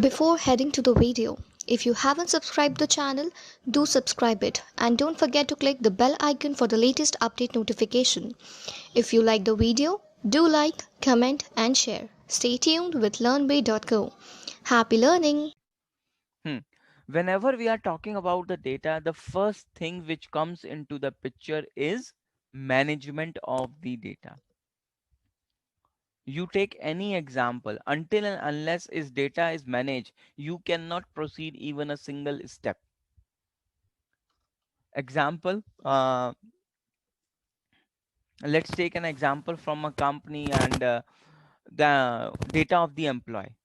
Before heading to the video, if you haven't subscribed the channel, do subscribe it and don't forget to click the bell icon for the latest update notification. If you like the video, do like, comment and share. Stay tuned with learnbay.co. Happy learning! Hmm. Whenever we are talking about the data, the first thing which comes into the picture is management of the data. You take any example, until and unless its data is managed, you cannot proceed even a single step. Example, let's take an example from a company and the data of the employee.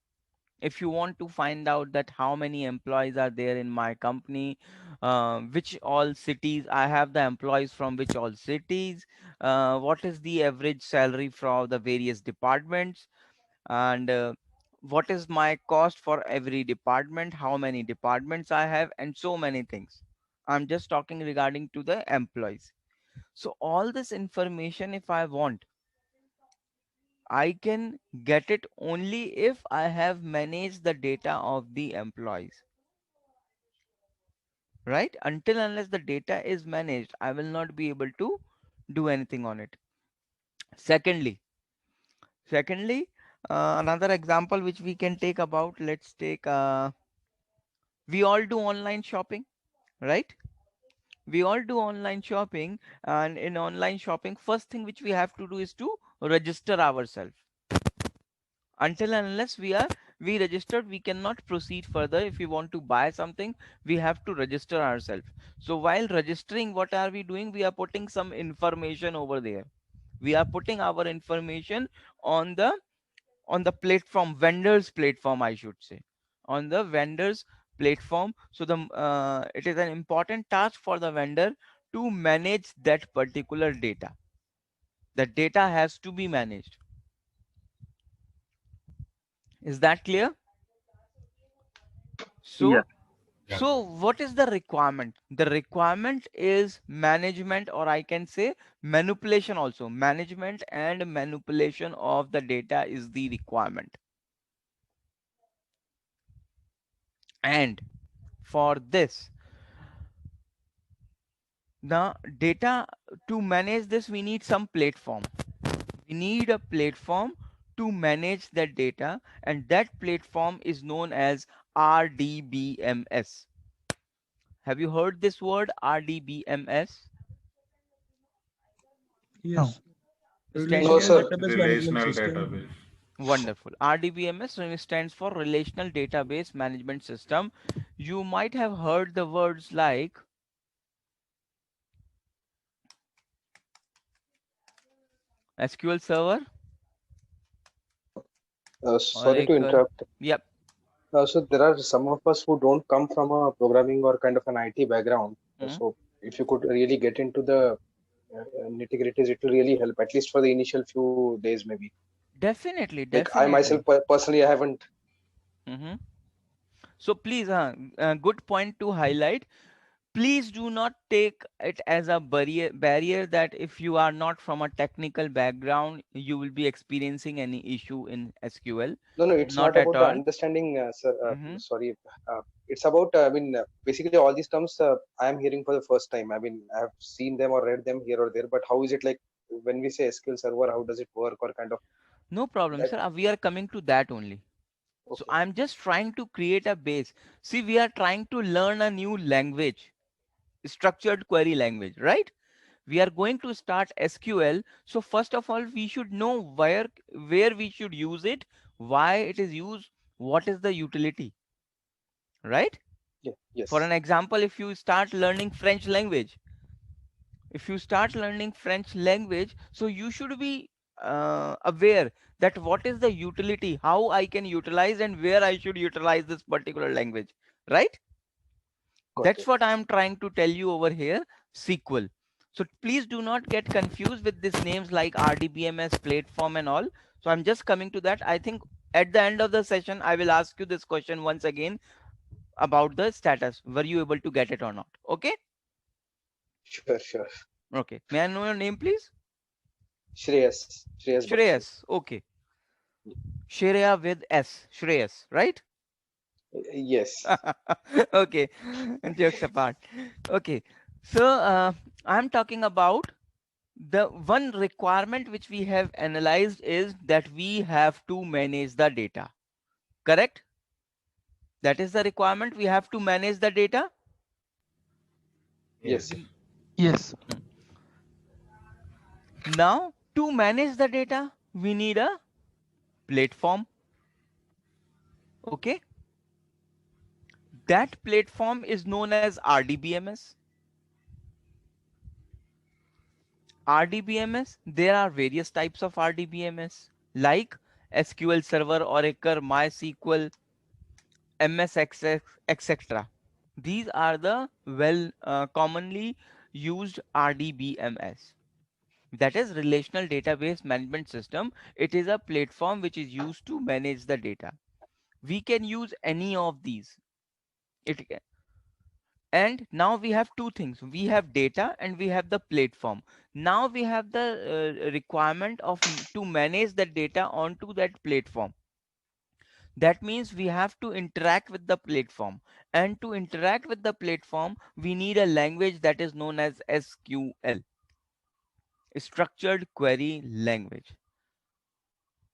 If you want to find out that how many employees are there in my company, which all cities I have the employees from, which all cities, what is the average salary for the various departments, and what is my cost for every department, how many departments I have, and so many things. I'm just talking regarding to the employees. So all this information, if I want, I can get it only if I have managed the data of the employees, right? Until unless the data is managed, I will not be able to do anything on it. Secondly, secondly, another example which we can take about, let's take, we all do online shopping, right? We all do online shopping, and in online shopping, first thing which we have to do is to register ourselves. Until and unless we registered, we cannot proceed further. If we want to buy something, we have to register ourselves. So while registering, what are we doing? We are putting some information over there. We are putting our information on the platform, vendors platform, I should say, on the vendors platform. So it is an important task for the vendor to manage that particular data. The data has to be managed. Is that clear? Yeah. So so what is the requirement? The requirement is management, or I can say manipulation also. Management and manipulation of the data is the requirement. And for this, the data, to manage this, we need some platform. We need a platform to manage that data, and that platform is known as RDBMS. Have you heard this word, RDBMS? No. Yes. Stands No, Relational sir. database management Relational system. database. Wonderful. RDBMS stands for Relational Database Management System. You might have heard the words like SQL Server, Sorry to Oracle. interrupt. Yep. So there are some of us who don't come from a programming or kind of an IT background. Mm, So if you could really get into the nitty-gritties, it will really help, at least for the initial few days, maybe. definitely, Like I myself definitely. personally, I haven't. Hmm. So please, good point to highlight. Please do not take it as a barrier that if you are not from a technical background, you will be experiencing any issue in SQL. No, no, it's Not not at about the all. understanding, sir. Hmm. Sorry. It's about, I mean, basically all these terms I am hearing for the first time. I mean, I have seen them or read them here or there, but how is it like when we say SQL Server, how does it work or kind of No problem, that? sir. We are coming to that only. So Okay. I'm just trying to create a base. See, we are trying to learn a new language, structured query language, right? We are going to start SQL. So first of all, we should know where we should use it, why it is used, what is the utility, right? Yeah. For Yes. an example, if you start learning French language, if you start learning French language, so you should be aware that what is the utility, how I can utilize, and where I should utilize this particular language, right? Got That's it. what I'm trying to tell you over here. SQL. So please do not get confused with these names like RDBMS platform and all. So I'm just coming to that. I think at the end of the session, I will ask you this question once again about the status. Were you able to get it or not? Okay. Sure. Sure. Okay. May I know your name, please? Shreyas. Shreyas Bakshi. Shreyas. Okay. Shreya with S. Shreyas, right? Yes. Okay, jokes apart. Okay, so I'm talking about the one requirement which we have analyzed is that we have to manage the data. Correct? That is the requirement. We have to manage the data. Yes. The- Yes. hmm. Now, to manage the data, we need a platform. Okay, that platform is known as RDBMS. RDBMS, there are various types of RDBMS like SQL Server, Oracle, MySQL, MS Access, etc. These are the commonly used RDBMS. That is Relational Database Management System. It is a platform which is used to manage the data. We can use any of these. It And now we have two things. We have data and we have the platform. Now we have the requirement of to manage the data onto that platform. That means we have to interact with the platform. And to interact with the platform, we need a language that is known as SQL, Structured Query Language.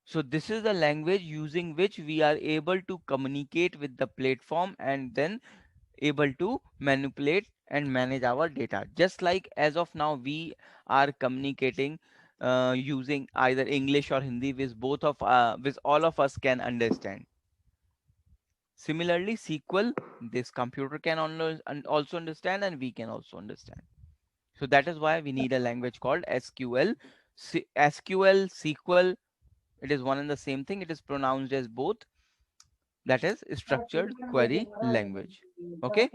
So this is the language using which we are able to communicate with the platform and then able to manipulate and manage our data. Just like as of now we are communicating using either English or Hindi, which all of us can understand. Similarly, SQL, this computer can also understand and we can also understand. So that is why we need a language called SQL. SQL, SQL, it is one and the same thing. It is pronounced as both. That is structured query language. Okay,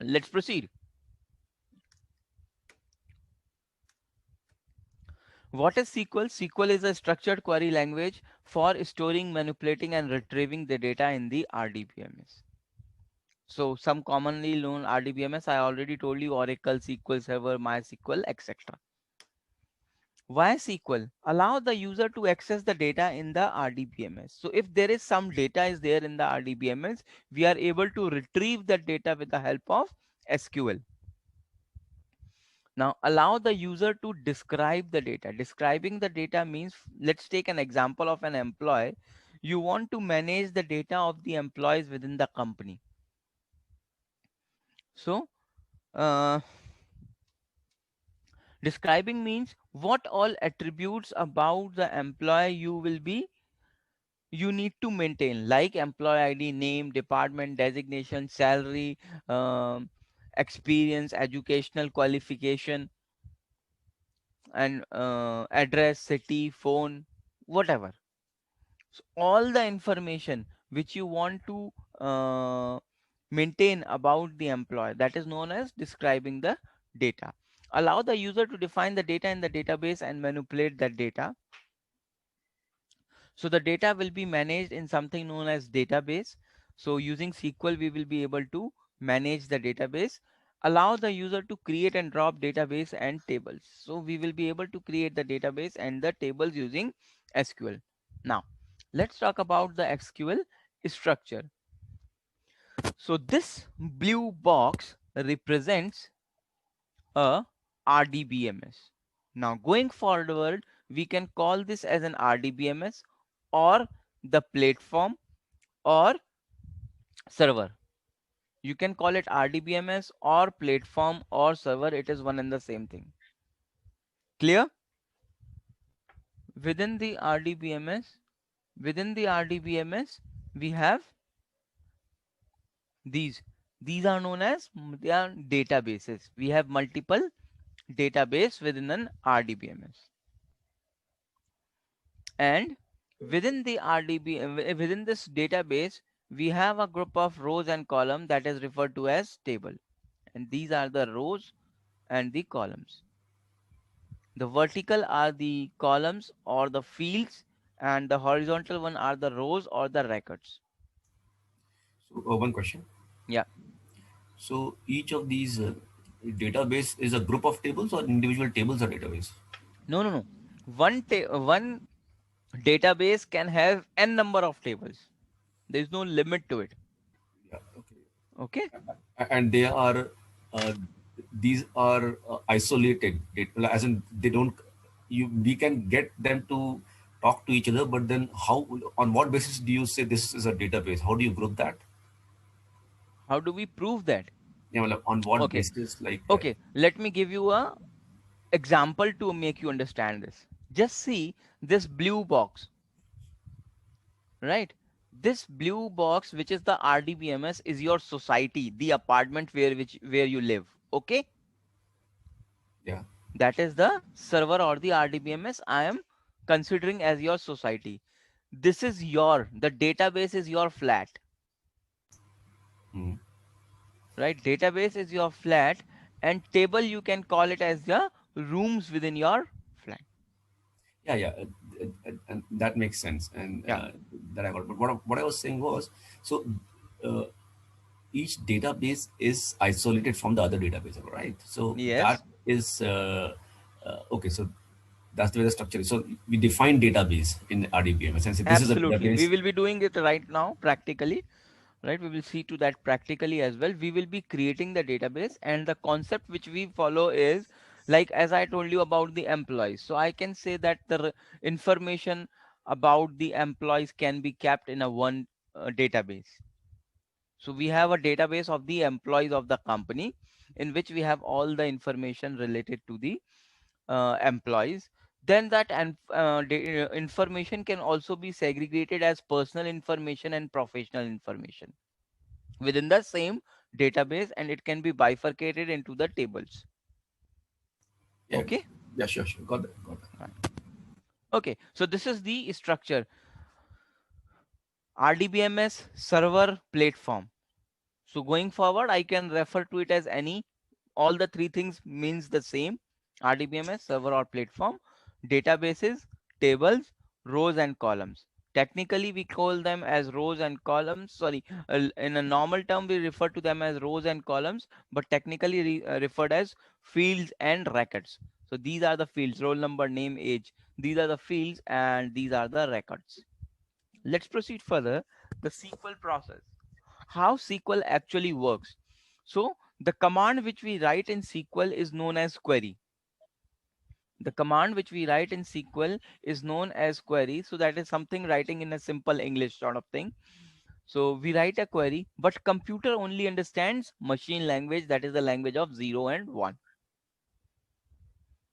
let's proceed. What is SQL? SQL is a structured query language for storing, manipulating, and retrieving the data in the RDBMS. So some commonly known RDBMS, I already told you, Oracle, SQL Server, MySQL, etc. Why SQL? Allow the user to access the data in the RDBMS. So if there is some data is there in the RDBMS, we are able to retrieve that data with the help of SQL. Now allow the user to describe the data. Describing the data means, let's take an example of an employee. You want to manage the data of the employees within the company. So uh, describing means what all attributes about the employee you need to maintain, like employee ID, name, department designation, salary, um, experience, educational qualification, and address, city, phone, whatever. So all the information which you want to maintain about the employee, that is known as describing the data. Allow the user to define the data in the database and manipulate that data. So the data will be managed in something known as database. So using SQL, we will be able to manage the database. Allow the user to create and drop database and tables. So we will be able to create the database and the tables using SQL. Now, let's talk about the SQL structure. So this blue box represents a RDBMS. Now going forward, we can call this as an RDBMS or the platform or server. You can call it RDBMS or platform or server. It is one and the same thing. Clear? Within the RDBMS, within the RDBMS, we have these. These are known as they are databases. We have multiple database within an RDBMS. And within the within this database, we have a group of rows and columns that is referred to as table. And these are the rows and the columns. The vertical are the columns or the fields, and the horizontal one are the rows or the records. So, one question. Yeah. So, each of these database is a group of tables or individual tables or database? No, no, no. One database can have n number of tables. There is no limit to it. Okay. And they are uh, these are isolated as in they don't we can get them to talk to each other, but then how, on what basis do you say this is a database? How do you group that? How do we prove that? Yeah, well, on what Okay. basis, like Okay. Let me give you a example to make you understand this. Just see this blue box, right? This blue box, which is the RDBMS, is your society, the apartment where you live. Okay. yeah, That is the server or the RDBMS I am considering as your society. This is the database is your flat, mm, right? Database is your flat, and table you can call it as the rooms within your flat. yeah, and that makes sense, and Yeah. that I got. But what I was saying was, so uh, each database is isolated from the other database, right? So that Yes. is okay. So that's the way the structure is. So we define database in RDBMS and say this is a Absolutely. We database. will be doing it right now practically, right? We will see to that practically as well. We will be creating the database, and the concept which we follow is like as I told you about the employees. So I can say that the information about the employees can be kept in a one database. So we have a database of the employees of the company in which we have all the information related to the employees. Then that information can also be segregated as personal information and professional information within the same database, and it can be bifurcated into the tables. Yeah, Okay. yeah, sure, got that, got that. Right. Okay, so this is the structure. RDBMS server platform. So going forward, I can refer to it as any. All the three things means the same. RDBMS, server or platform, databases, tables, rows and columns. Technically, we call them as rows and columns. Sorry, in a normal term, we refer to them as rows and columns, but technically referred as fields and records. So these are the fields: roll number, name, age. These are the fields, and these are the records. Let's proceed further. The SQL process, how SQL actually works. So the command which we write in SQL is known as query. The command which we write in SQL is known as query. So that is something writing in a simple English sort of thing. So we write a query, but computer only understands machine language, that is the language of 0 and 1.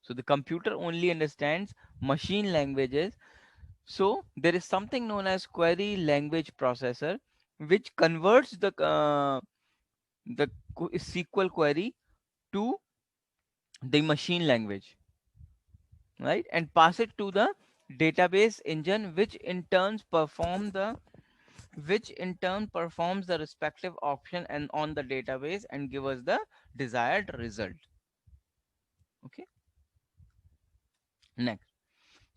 So the computer only understands machine languages. So there is something known as query language processor, which converts the SQL query to the machine language, right, and pass it to the database engine, which in turn performs the respective option and on the database and give us the desired result. Okay, next.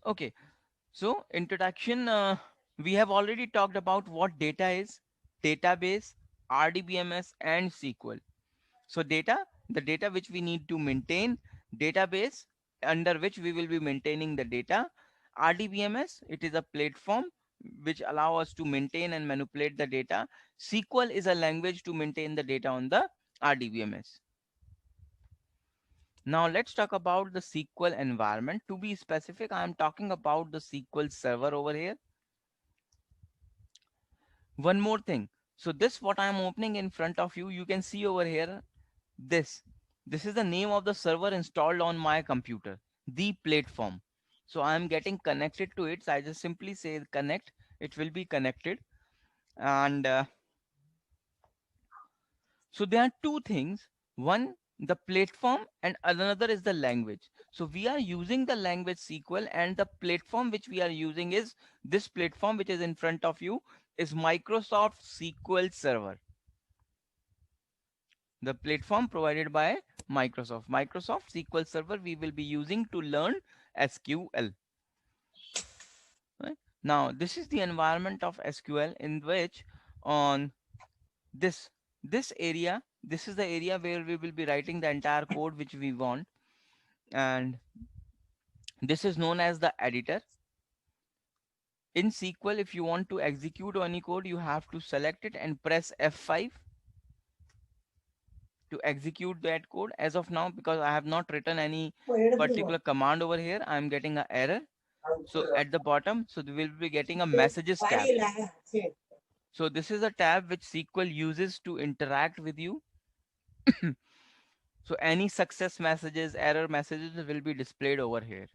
Okay, so introduction, we have already talked about what data is, database, RDBMS and SQL. So the data which we need to maintain, database under which we will be maintaining the data, RDBMS, it is a platform which allow us to maintain and manipulate the data. SQL is a language to maintain the data on the RDBMS. Now let's talk about the SQL environment. To be specific, I am talking about the SQL server over here. One more thing. So this what I am opening in front of you, you can see over here this this is the name of the server installed on my computer, the platform. So I am getting connected to it, so I just simply say connect, it will be connected. And so there are two things: one, the platform, and another is the language. So we are using the language SQL, and the platform which we are using is this platform which is in front of you, is Microsoft SQL Server, the platform provided by Microsoft SQL Server we will be using to learn SQL. Right? Now, this is the environment of SQL in which on this this area, this is the area where we will be writing the entire code which we want, and this is known as the editor. In SQL, if you want to execute any code, you have to select it and press F5. to execute that code. As of now, because I have not written any particular command over here, I'm getting an error. So at the bottom, so we will be getting a messages tab. So this is a tab which SQL uses to interact with you. So any success messages, error messages will be displayed over here.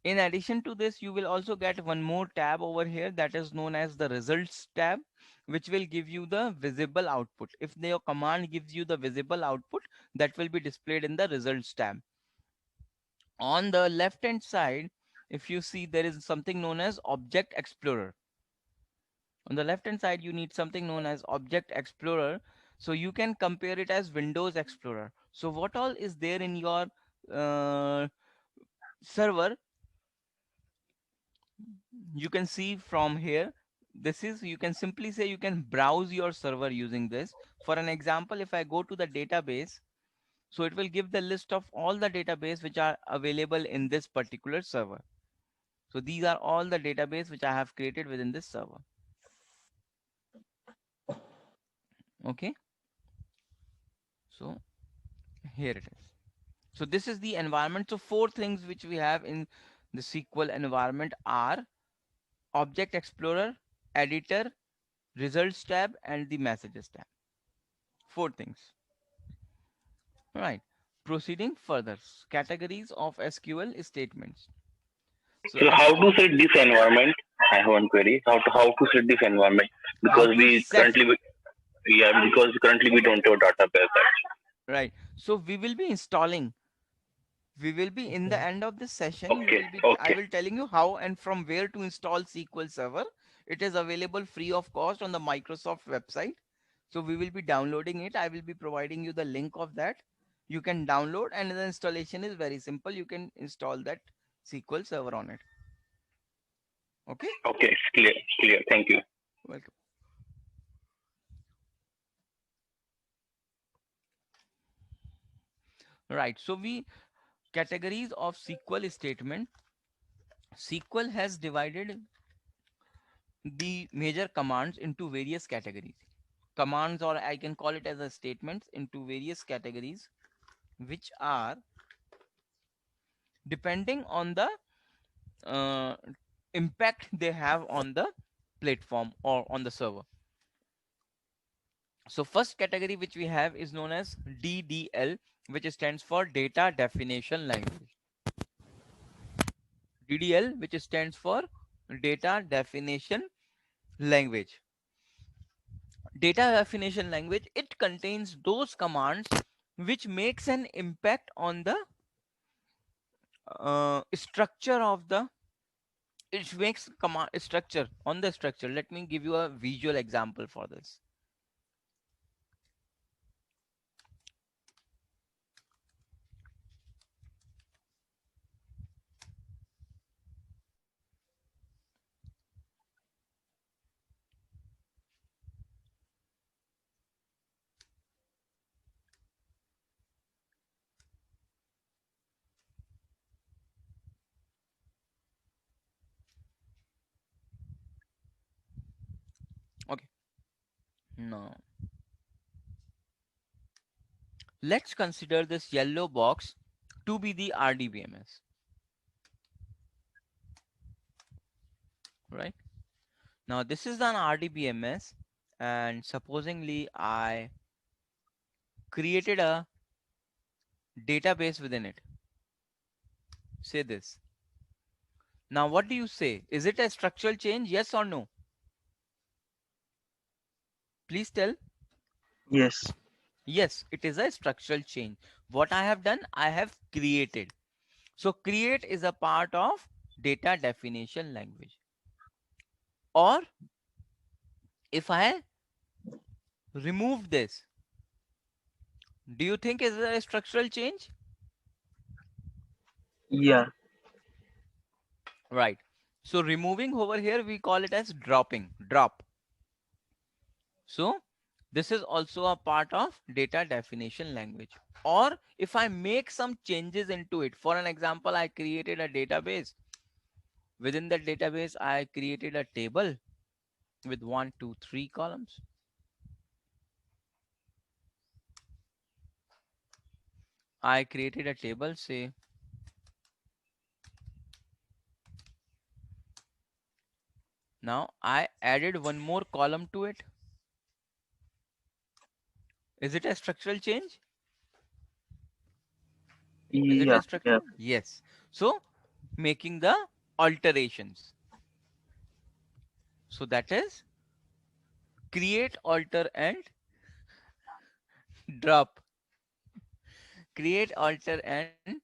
In addition to this, you will also get one more tab over here that is known as the results tab, which will give you the visible output. If your command gives you the visible output, that will be displayed in the results tab. On the left hand side, if you see, there is something known as Object Explorer. On the left hand side, you need something known as Object Explorer. So you can compare it as Windows Explorer. So what all is there in your server, you can see from here. This is, you can simply say you can browse your server using this. For an example, if I go to the database, so it will give the list of all the database which are available in this particular server. So these are all the database which I have created within this server. Okay, so here it is. So this is the environment. So four things which we have in the SQL environment are Object Explorer, Editor, Results tab, and the Messages tab. Four things. Right. Proceeding further. Categories of SQL statements. So how to set this environment? I have one query. How to set this environment? Because currently we don't have database. Right. So we will be installing. We will be in the end of this session. Okay. I will telling you how and from where to install SQL Server. It is available free of cost on the Microsoft website. So we will be downloading it. I will be providing you the link of that. You can download, and the installation is very simple. You can install that SQL Server on it. Okay. Okay, it's clear. Clear. Thank you. Welcome. Right. So we categories of SQL statement. SQL has divided the major commands into various categories. Commands, or I can call it as a statements, into various categories, which are depending on the impact they have on the platform or on the server. So first category which we have is known as DDL, which stands for Data Definition Language. DDL, which stands for Data Definition Language. Data definition language, it contains those commands which makes an impact on the structure of the, it makes command structure on the structure. Let me give you a visual example for this. Okay, now let's consider this yellow box to be the RDBMS, right? Now this is an RDBMS, and supposingly I created a database within it. Say this. Now what do you say? Is it a structural change? Yes or no? Please tell. Yes. Yes, it is a structural change. What I have done, I have created. So create is a part of data definition language. Or if I remove this, do you think is it a structural change? Yeah. Right. So removing over here, we call it as dropping, drop. So this is also a part of data definition language. Or if I make some changes into it, for an example, I created a database. Within that database, I created a table with 1, 2, 3 columns. I created a table, say now I added one more column to it. Is it a structural change? Is it a Yeah, yeah. structural? Yes. So making the alterations. So that is create, alter, and drop. Create, alter, and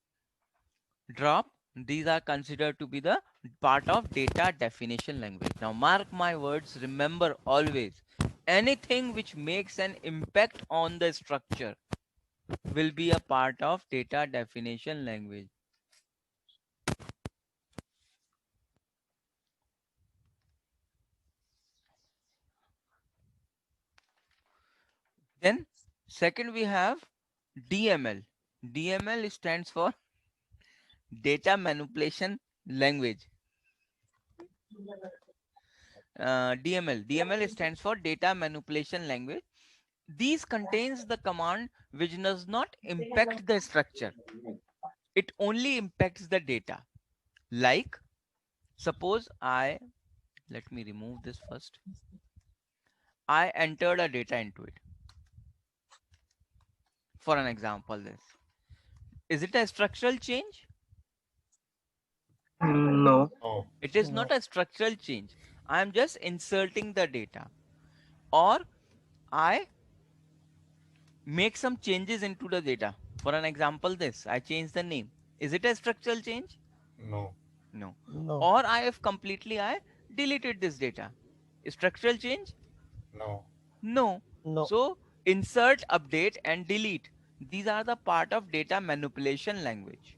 drop. These are considered to be the part of data definition language. Now mark my words, remember always, anything which makes an impact on the structure will be a part of data definition language. Then second we have DML. DML stands for data manipulation language. DML stands for data manipulation language. These contains the command which does not impact the structure. It only impacts the data. Like, suppose let me remove this first. I entered a data into it. For an example, this. Is it a structural change? No. Oh, It is not a structural change. I am just inserting the data. Or I make some changes into the data. For an example, this. I change the name. Is it a structural change? no. No. No. Or I deleted this data. Structural change? No. No. No. So insert, update, and delete. These are the part of data manipulation language.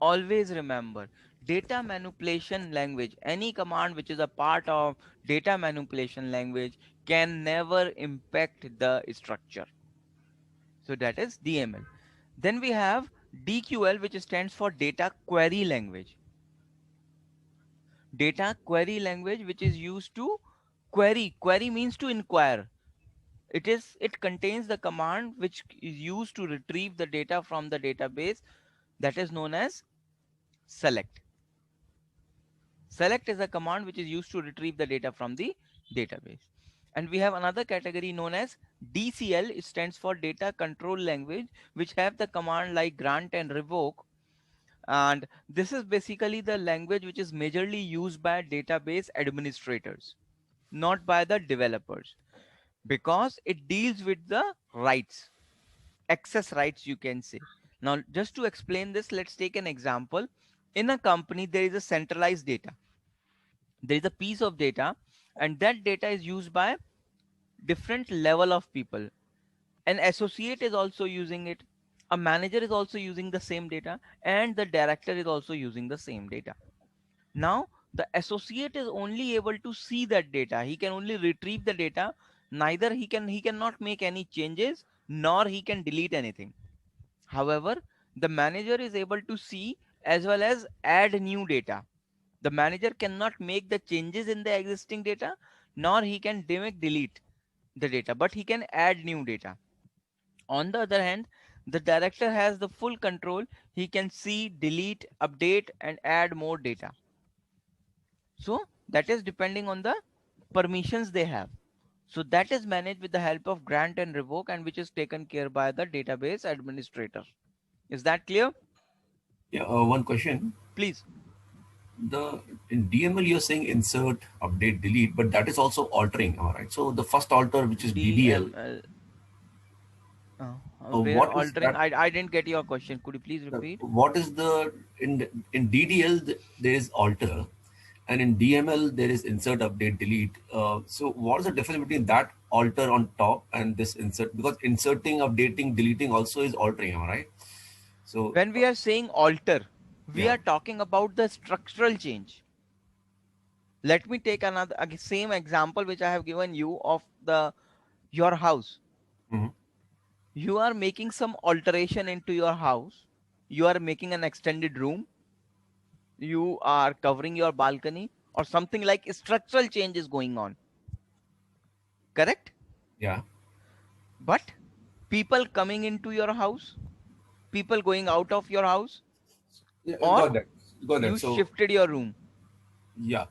Always remember, data manipulation language, any command which is a part of data manipulation language can never impact the structure. So that is DML. Then we have DQL, which stands for data query language. Data query language, which is used to query means to inquire. It contains the command which is used to retrieve the data from the database, that is known as select. Select is a command which is used to retrieve the data from the database. And we have another category known as DCL. It stands for data control language, which have the command like grant and revoke. And this is basically the language which is majorly used by database administrators, not by the developers, because it deals with the rights, access rights, you can say. Now, just to explain this, let's take an example. In a company, there is a centralized data. There is a piece of data, and that data is used by different level of people. An associate is also using it. A manager is also using the same data, and the director is also using the same data. Now, the associate is only able to see that data. He can only retrieve the data. Neither he cannot make any changes, nor he can delete anything. However, the manager is able to see as well as add new data. The manager cannot make the changes in the existing data, nor he can delete the data, but he can add new data. On the other hand, the director has the full control. He can see, delete, update, and add more data. So that is depending on the permissions they have. So that is managed with the help of grant and revoke, and which is taken care by the database administrator. Is that clear? Yeah. One question. Please. The in DML you're saying insert, update, delete, but that is also altering. All right. So the first alter, which is DDL, DML. Where what is altering? that? I didn't get your question. Could you please repeat? What is the in DDL there is alter, and in DML there is insert, update, delete. So what is the difference between that alter on top and this insert? Because inserting, updating, deleting also is altering. All right. So When we are saying alter, we yeah. are talking about the structural change. Let me take another same example which I have given you of the your house. Mhm. You are making some alteration into your house. You are making an extended room. You are covering your balcony, or something like structural change is going on. Correct? Yeah. But People coming into your house, people going out of your house, Yeah, or got that. Got that. you So shifted your room. yeah.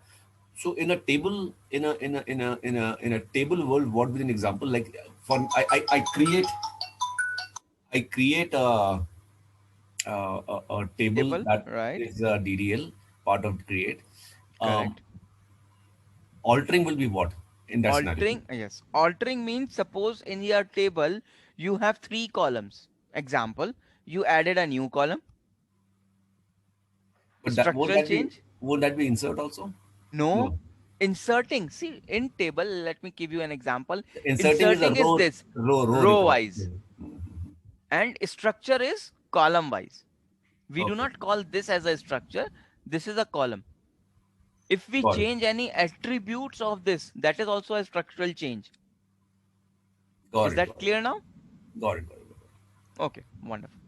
So in a table, in a table world, what would an example like? For I create a table Table, that right? is a DDL part of create. Um, Correct. Altering will be what in that scenario? Altering, yes. Altering means suppose in your table you have three columns. Example, you added a new column, But that won't structural that be change. won't that be insert also? No, No. inserting. See, in table, let me give you an example. Inserting is a Inserting is row this row row report. wise, and structure is column wise. We do Okay, not call this as a structure. This is a column. If we got it, change any attributes of this, that is also a structural change. got Is it, that got it, clear now? got it, got it. Okay, wonderful.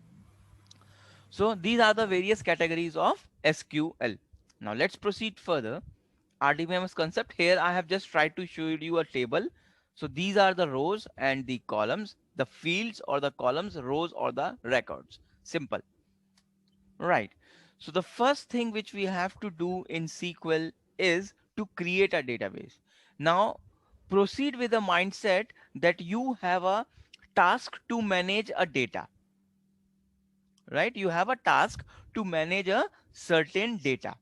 So these are the various categories of SQL. Now let's proceed further. RDBMS concept. Here I have just tried to show you a table. So these are the rows and the columns, the fields or the columns, rows or the records. Simple. Right. So the first thing which we have to do in SQL is to create a database. Now proceed with the mindset that you have a task to manage a data, right? You have a task to manage a certain data.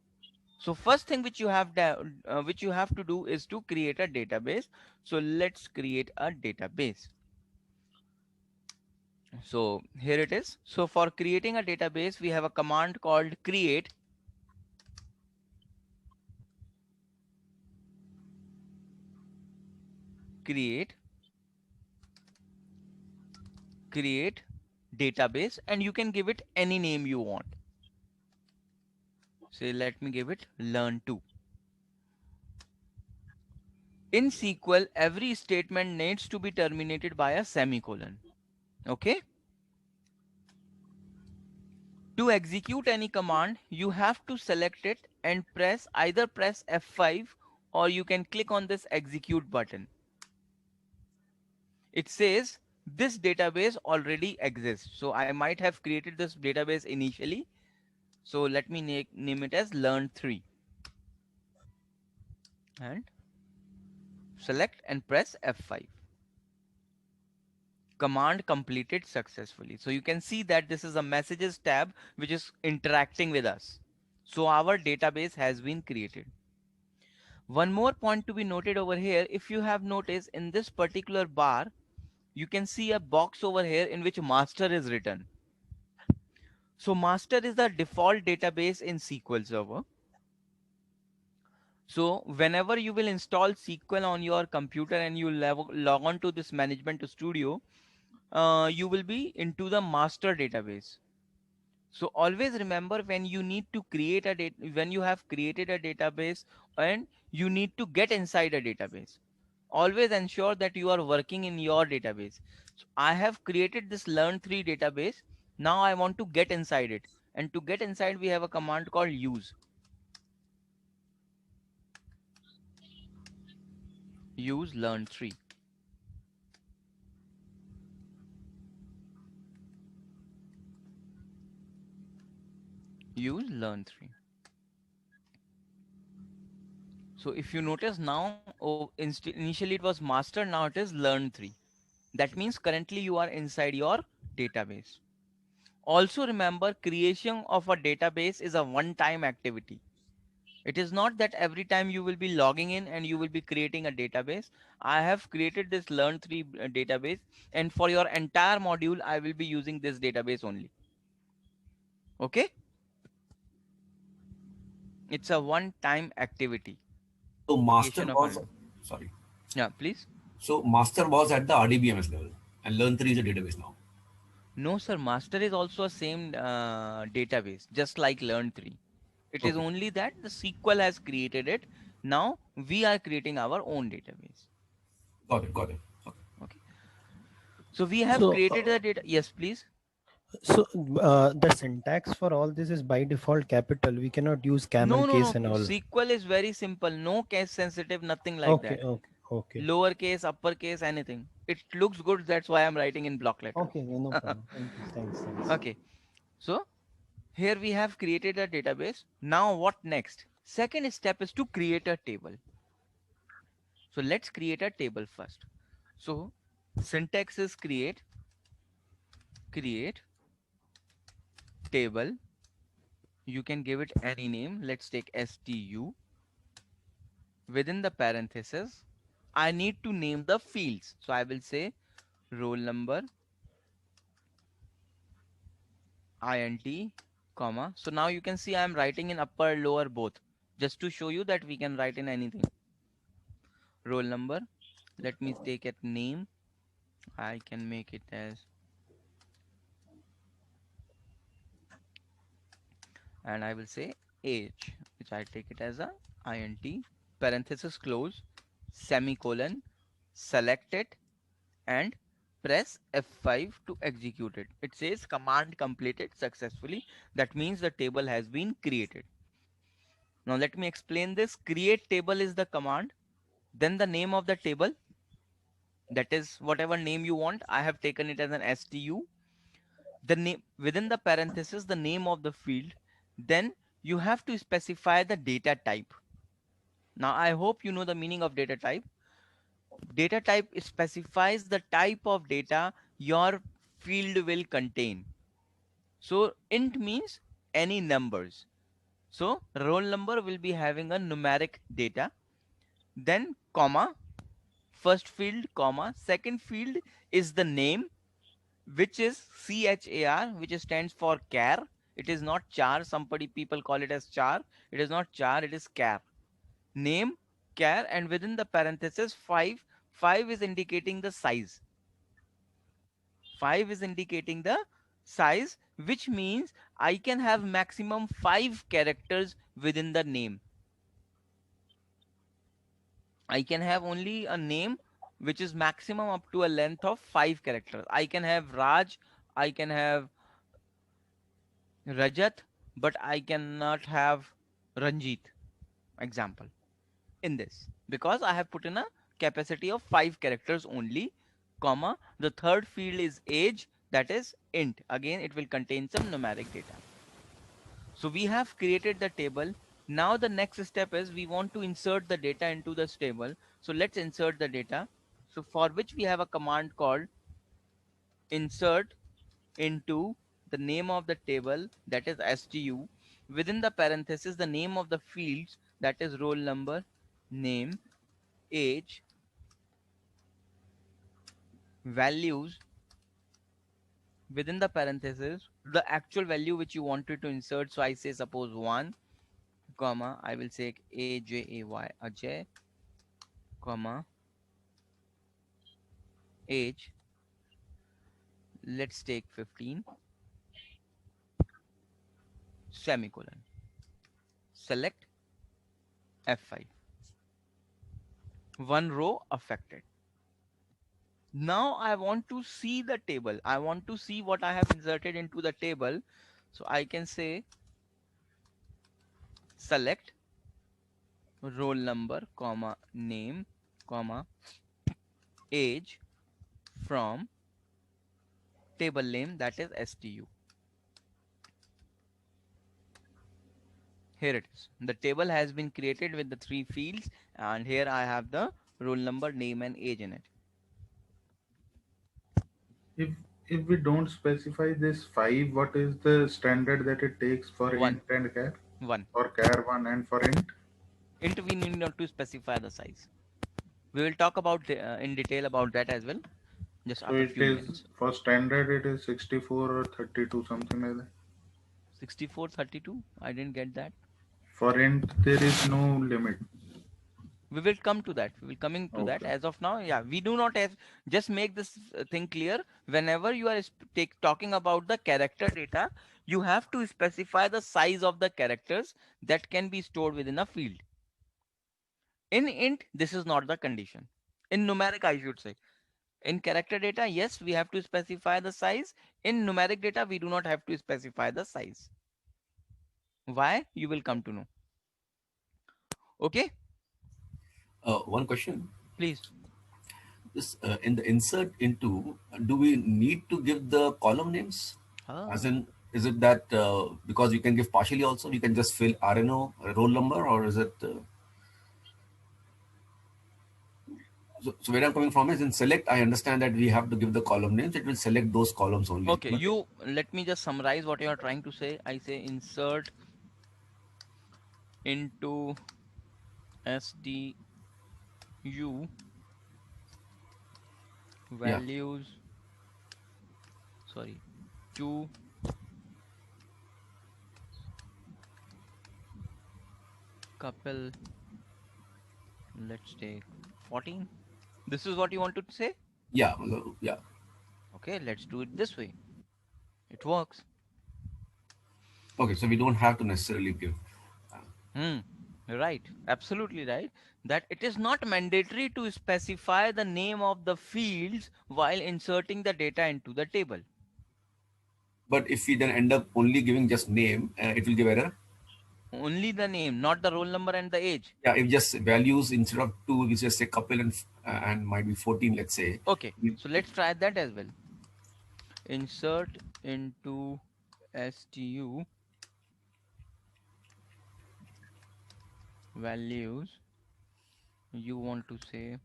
So first thing which you have to do is to create a database. So let's create a database. So here it is. So for creating a database, we have a command called create create database, and you can give it any name you want. Say let me give it learn2. In SQL, every statement needs to be terminated by a semicolon. Okay. To execute any command, you have to select it and either press F5 or you can click on this execute button. It says this database already exists. So I might have created this database initially. So let me name it as learn3 and select and press F5. Command completed successfully. So you can see that this is a messages tab which is interacting with us. So our database has been created. One more point to be noted over here, if you have noticed in this particular bar, you can see a box over here in which master is written. So master is the default database in SQL Server. So whenever you will install SQL on your computer and you log on to this management studio, you will be into the master database. So always remember when you need to create when you have created a database and you need to get inside a database, always ensure that you are working in your database. So I have created this learn3 database. Now I want to get inside it. And to get inside, we have a command called use learn3. Use learn3. So if you notice now, initially it was master, now it is learn3. That means currently you are inside your database. Also remember, creation of a database is a one-time activity. It is not that every time you will be logging in and you will be creating a database. I have created this learn3 database, and for your entire module, I will be using this database only. Okay? It's a one-time activity. So master Creation of was an sorry. Yeah, please. So master was at the RDBMS level, and learn3 is a database now. No, sir. Master is also a same database, just like learn3. It is Okay, only that the SQL has created it. Now we are creating our own database. got it, got it. Okay. Okay. So we have So, created the data. Yes, please. so the syntax for all this is by default capital. We cannot use camel No, no, case no. and all. SQL is very simple. No case sensitive, nothing like Okay, that. okay, Okay. lowercase, uppercase, anything. It looks good. That's why I'm writing in block letter. Okay. Yeah, no problem. Thanks. Okay. So here we have created a database. Now what next? Second step is to create a table. So let's create a table first. So syntax is create table. You can give it any name. Let's take stu. Within the parenthesis, I need to name the fields. So I will say roll number, int, comma. So now you can see I am writing in upper, lower both, just to show you that we can write in anything. Roll number. Let me take it name. I can make it as, and I will say age, which I take it as a int, parenthesis close, semicolon, select it, and press F5 to execute it. It says command completed successfully. That means the table has been created. Now let me explain this. Create table is the command. Then the name of the table, that is whatever name you want. I have taken it as an stu. The name within the parenthesis, the name of the field. Then you have to specify the data type. Now I hope you know the meaning of data type. Data type specifies the type of data your field will contain. So int means any numbers. So roll number will be having a numeric data. Then comma, first field, comma, second field is the name, which is char, which stands for char. It is not char. Somebody people call it as char. It is not char. It is char. Name, char, and within the parenthesis 5. 5 is indicating the size. 5 is indicating the size, which means I can have maximum 5 characters within the name. I can have only a name which is maximum up to a length of 5 characters. I can have Raj, I can have Rajat, but I cannot have Ranjit, example, in this, because I have put in a capacity of 5 characters only, comma, the third field is age, that is int. Again, it will contain some numeric data. So we have created the table. Now the next step is we want to insert the data into this table. So let's insert the data. So for which we have a command called insert into the name of the table, that is stu. Within the parenthesis, the name of the fields, that is roll number, name, age, values, within the parenthesis, the actual value which you wanted to insert. So I say suppose 1, comma, I will say ajay, Ajay, comma, age, let's take 15, semicolon, select F5, one row affected. Now I want to see the table. I want to see what I have inserted into the table. So I can say select roll number, comma, name, comma, age from table name, that is stu. Here it is. The table has been created with the 3 fields, and here I have the roll number, name, and age in it. If if we don't specify this 5, what is the standard that it takes for 1. int and char? 1. For char 1 and for int? Int we need not to specify the size. We will talk about in detail about that as well, just So after it few is minutes. for standard it is 64 or 32, something like that. 64, 32. I didn't get that. For int there is no limit. We will come to that. We will coming to that. Okay. As of now, yeah, we do not have. Just make this thing clear. Whenever you are talking about the character data, you have to specify the size of the characters that can be stored within a field. In int, this is not the condition. In numeric, I should say. In character data, yes, we have to specify the size. In numeric data, we do not have to specify the size. Why? You will come to know. Okay. One question. Please. This in the insert into, do we need to give the column names? As in, is it that because you can give partially also, you can just fill RNO, roll number, or is it? So where I'm coming from is in select, I understand that we have to give the column names. It will select those columns only. Okay, you let me just summarize what you are trying to say. I say insert into STU values, sorry, to couple, let's take 14. This is what you want to say? Yeah. Okay, let's do it this way. It works. Okay, so we don't have to necessarily give. Right, absolutely right. That it is not mandatory to specify the name of the fields while inserting the data into the table. But if we then end up only giving just name, it will give error. Only the name, not the roll number and the age. Yeah, if just values instead of 2, we just say couple and might be 14, let's say. Okay, so let's try that as well. Insert into STU values. You want to say,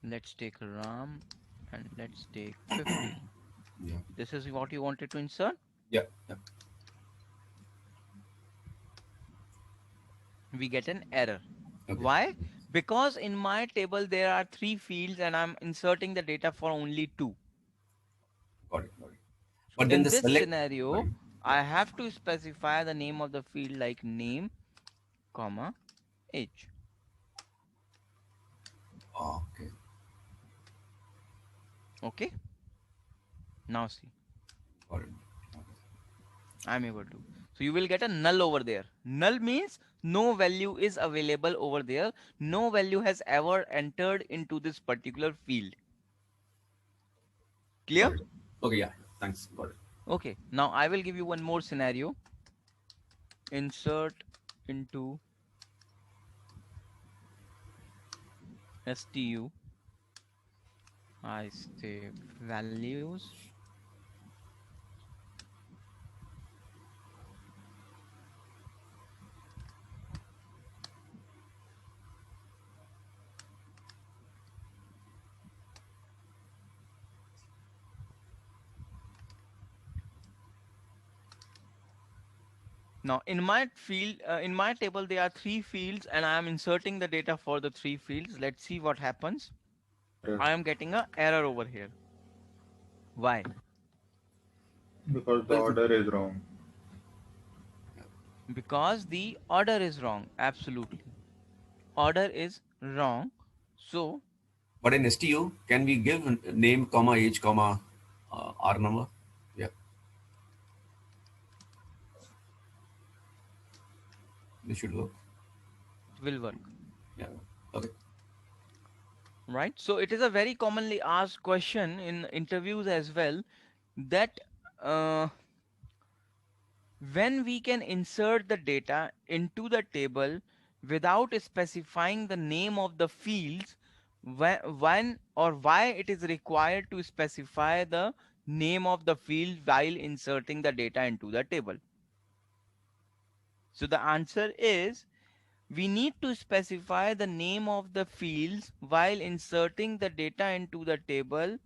let's take RAM and let's take 15. Yeah. This is what you wanted to insert? Yeah. We get an error. Okay. Why? Because in my table there are 3 fields and I'm inserting the data for only 2. Got it. But then in the this select scenario, I have to specify the name of the field like name, comma, age. Okay. Okay. Now see. Got it. I'm able to. So you will get a null over there. Null means no value is available over there. No value has ever entered into this particular field. Clear? Got it. Okay, yeah. Thanks. Got it. Okay. Now I will give you one more scenario. Insert into STU. I say values. Now in my field, in my table, there are 3 fields and I am inserting the data for the 3 fields. Let's see what happens. I am getting an error over here. Why? Because the order is wrong. Because the order is wrong. Absolutely. Order is wrong. So, but in STU, can we give name, comma, age, comma, R number? Yeah. This should work. It will work. Yeah. Okay. Right. So it is a very commonly asked question in interviews as well, that when we can insert the data into the table without specifying the name of the fields, when or why it is required to specify the name of the field while inserting the data into the table. So the answer is, we need to specify the name of the fields while inserting the data into the table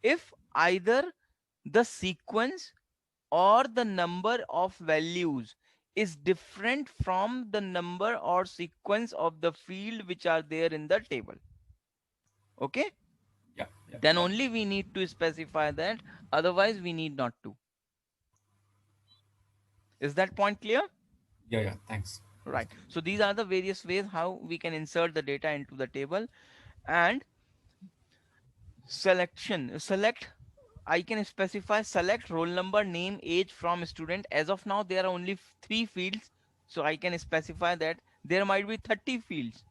if either the sequence or the number of values is different from the number or sequence of the field which are there in the table. Okay? Yeah. Then only we need to specify that, otherwise we need not to. Is that point clear? Yeah. Thanks. Right. So these are the various ways how we can insert the data into the table. And selection. Select, I can specify select roll number, name, age from student. As of now, there are only 3 fields. So I can specify that there might be 30 fields.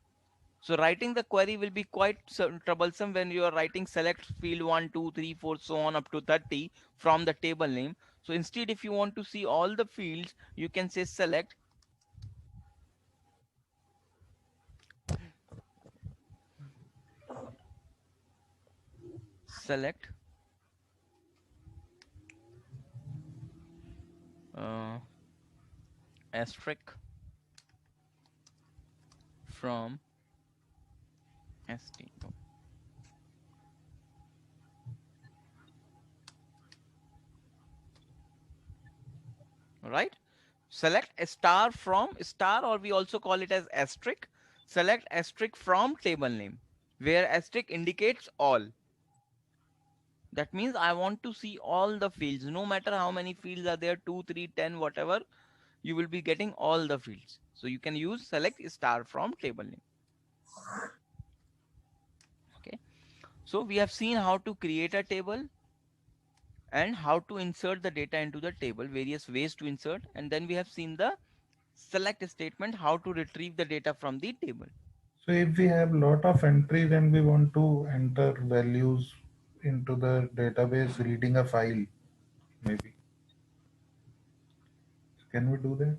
So writing the query will be quite troublesome when you are writing select field 1, 2, 3, 4, so on up to 30 from the table name. So instead, if you want to see all the fields, you can say select select asterisk from st. Right? Select a star from star, or we also call it as asterisk. Select asterisk from table name, where asterisk indicates all. That means I want to see all the fields, no matter how many fields are there, 2, 3, 10, whatever, you will be getting all the fields. So you can use select star from table name. Okay. So we have seen how to create a table and how to insert the data into the table, various ways to insert. And then we have seen the select statement, how to retrieve the data from the table. So if we have lot of entries and we want to enter values into the database reading a file, maybe. Can we do that?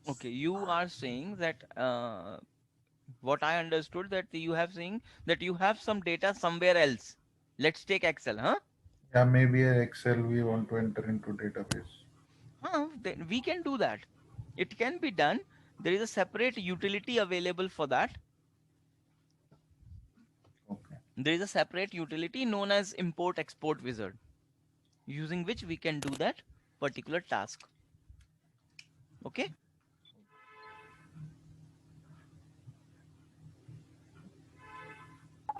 Okay, you are saying that what I understood, that you have saying that you have some data somewhere else. Let's take Excel, huh? Yeah, maybe a Excel we want to enter into database. Then we can do that. It can be done. There is a separate utility available for that. Okay. There is a separate utility known as import export wizard, using which we can do that particular task. Okay.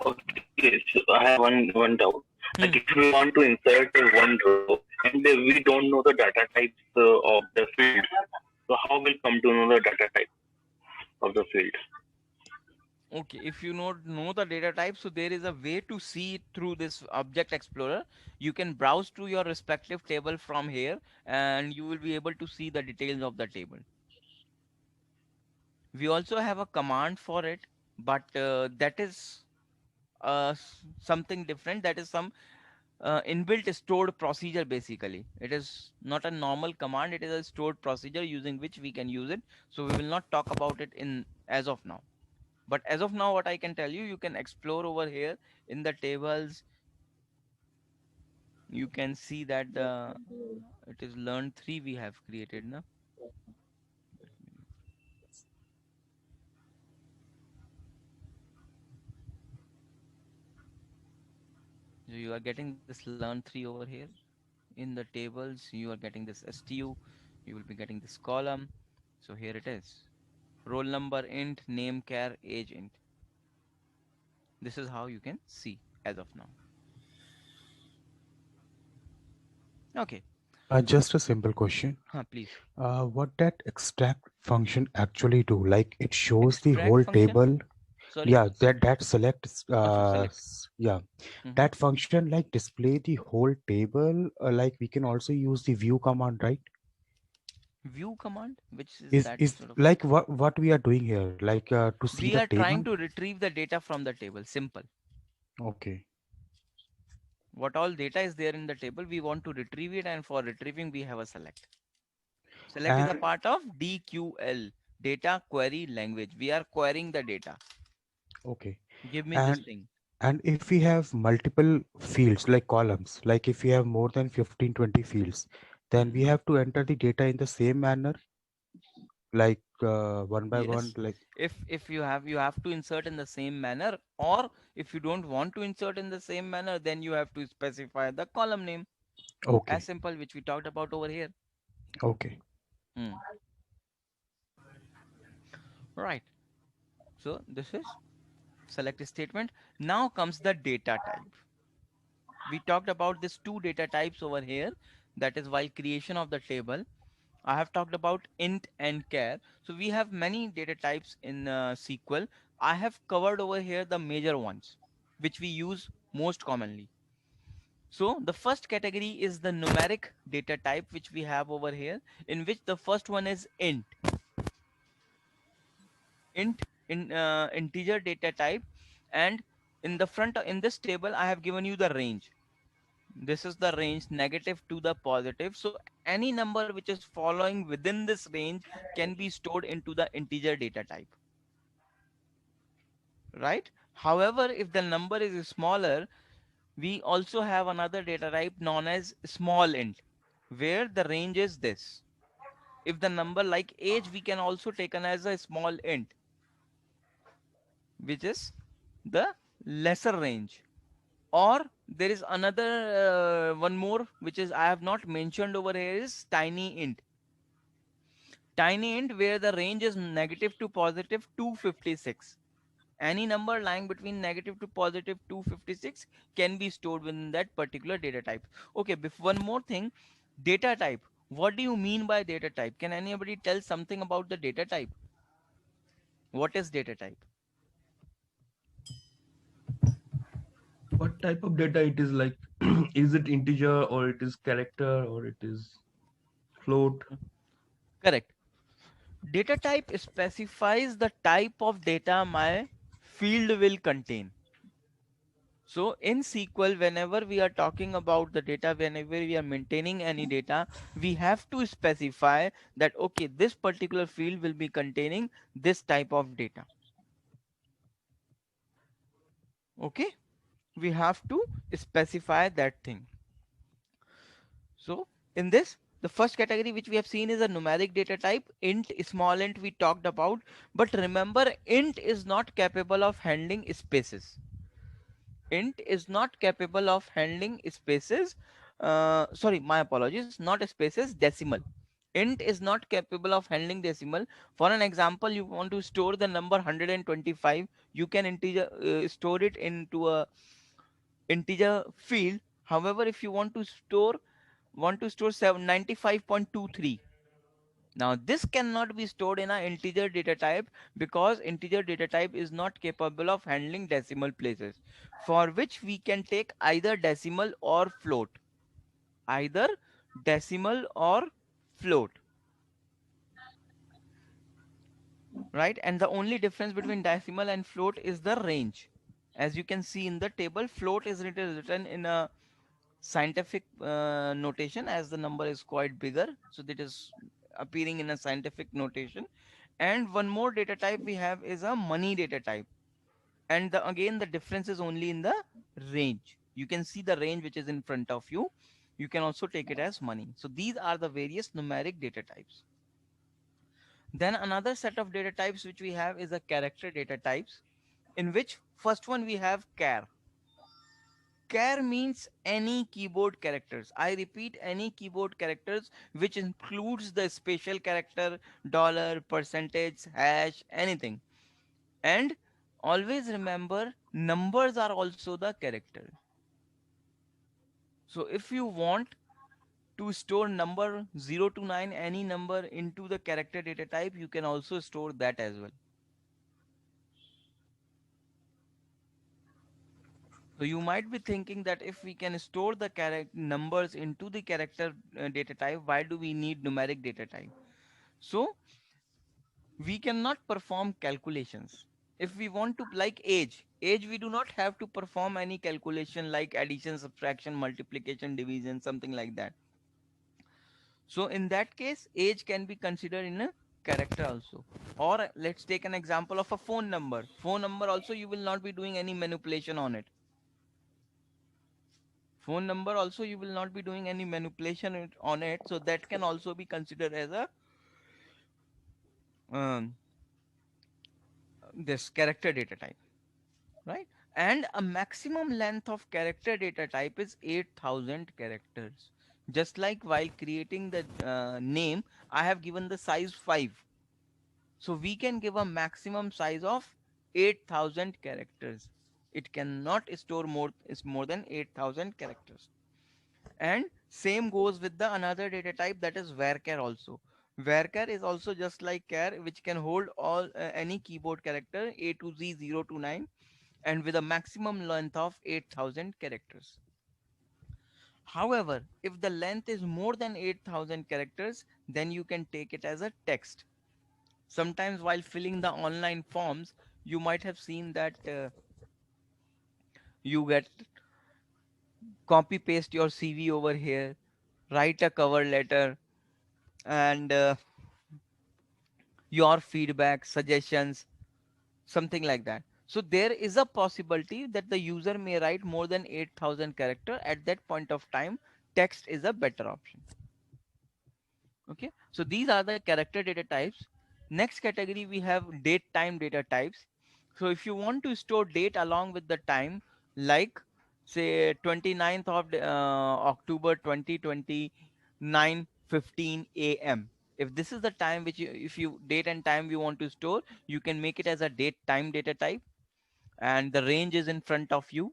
Okay, so I have one doubt. Like if we want to insert one row and we don't know the data types of the field, so how will come to know the data type of the field? Okay, if you know the data type, so there is a way to see it through this object explorer. You can browse to your respective table from here, and you will be able to see the details of the table. We also have a command for it, but that is something different. That is some inbuilt stored procedure. Basically, it is not a normal command, it is a stored procedure using which we can use it. So we will not talk about it in as of now. But as of now, what I can tell you, you can explore over here in the tables. You can see that it is learn 3 we have created now. So you are getting this learn 3 over here. In the tables, you are getting this stu. You will be getting this column. So here it is. Roll number int, name char, age int. This is how you can see as of now. Okay. Just a simple question. Please. What that extract function actually do? Like it shows the Extract whole function? table. Sorry? Yeah, that selects. Select. Yeah, Mhm. that function like display the whole table. Like we can also use the view command, right? View command, which is Is that is sort of? like what we are doing here? Like to see We the are trying table. to retrieve the data from the table. Simple. Okay. What all data is there in the table, we want to retrieve it, and for retrieving, we have a select. Select is a And part of DQL, data query language. We are querying the data. okay. Give me this And thing. and if we have multiple fields like columns, like if we have more than 15, 20 fields, then we have to enter the data in the same manner, like one by one, Yes. like If you have to insert in the same manner, or if you don't want to insert in the same manner, then you have to specify the column name. As okay, simple, which we talked about over here. okay. Hmm. Right. So this is select statement. Now comes the data type. We talked about these two data types over here. That is while creation of the table. I have talked about int and char. So we have many data types in SQL. I have covered over here the major ones, which we use most commonly. So the first category is the numeric data type, which we have over here, in which the first one is int. Int in integer data type, and in the front in this table I have given you the range. This is the range negative to the positive. So any number which is following within this range can be stored into the integer data type, right? However, if the number is smaller, We also have another data type known as small int, where the range is this. If the number like age, we can also taken as a small int, which is the lesser range. Or there is another one more, which is I have not mentioned over here, is tiny int. Tiny int where the range is negative to positive 256. Any number lying between negative to positive 256 can be stored within that particular data type. Okay, one more thing, data type. What do you mean by data type? Can anybody tell something about the data type? What is data type? What type of data it is, like is it integer or it is character or it is float? Correct. Data type specifies the type of data my field will contain. So in SQL, whenever we are talking about the data, whenever we are maintaining any data, we have to specify that, okay, this particular field will be containing this type of data. Okay, we have to specify that thing. So in this, the first category which we have seen is a numeric data type, int, small int we talked about. But remember, int is not capable of handling spaces. Int is not capable of handling spaces. Sorry, my apologies, not spaces, decimal. Int is not capable of handling decimal. For an example, you want to store the number 125, you can integer store it into a integer field. However, if you want to store 95.23, now this cannot be stored in an integer data type, because integer data type is not capable of handling decimal places, for which we can take either decimal or float. Either decimal or float, right? And the only difference between decimal and float is the range. As you can see in the table, float is written in a scientific notation, as the number is quite bigger, so that is appearing in a scientific notation. And one more data type we have is a money data type, and again the difference is only in the range. You can see the range which is in front of you, you can also take it as money. So these are the various numeric data types. Then another set of data types which we have is a character data types, in which first one we have char. Char means any keyboard characters. I repeat, any keyboard characters, which includes the special character, dollar, percentage, hash, anything. And always remember, numbers are also the character. So if you want to store number 0 to 9, any number, into the character data type, you can also store that as well. So you might be thinking that if we can store the numbers into the character data type, why do we need numeric data type? So we cannot perform calculations. If we want to, like age, we do not have to perform any calculation like addition, subtraction, multiplication, division, something like that. So in that case, age can be considered in a character also. Or let's take an example of a phone number. Phone number also, you will not be doing any manipulation on it. Phone number also, you will not be doing any manipulation on it, so that can also be considered as a um, this character data type, right? And a maximum length of character data type is 8,000 characters. Just like while creating the name, I have given the size 5, so we can give a maximum size of 8,000 characters. It cannot store more than 8,000 characters. And same goes with the another data type, that is varchar also. Varchar is also just like char, which can hold all any keyboard character A to Z, 0 to 9, and with a maximum length of 8,000 characters. However, if the length is more than 8,000 characters, then you can take it as a text. Sometimes while filling the online forms, you might have seen that you get copy paste your CV over here, write a cover letter, and your feedback, suggestions, something like that. So there is a possibility that the user may write more than 8,000 character. At that point of time, text is a better option. Okay, so these are the character data types. Next category, we have date time data types. So if you want to store date along with the time, like say 29th of October 2020, 9:15 a.m. If this is the time which if you date and time you want to store, you can make it as a date time data type, and the range is in front of you.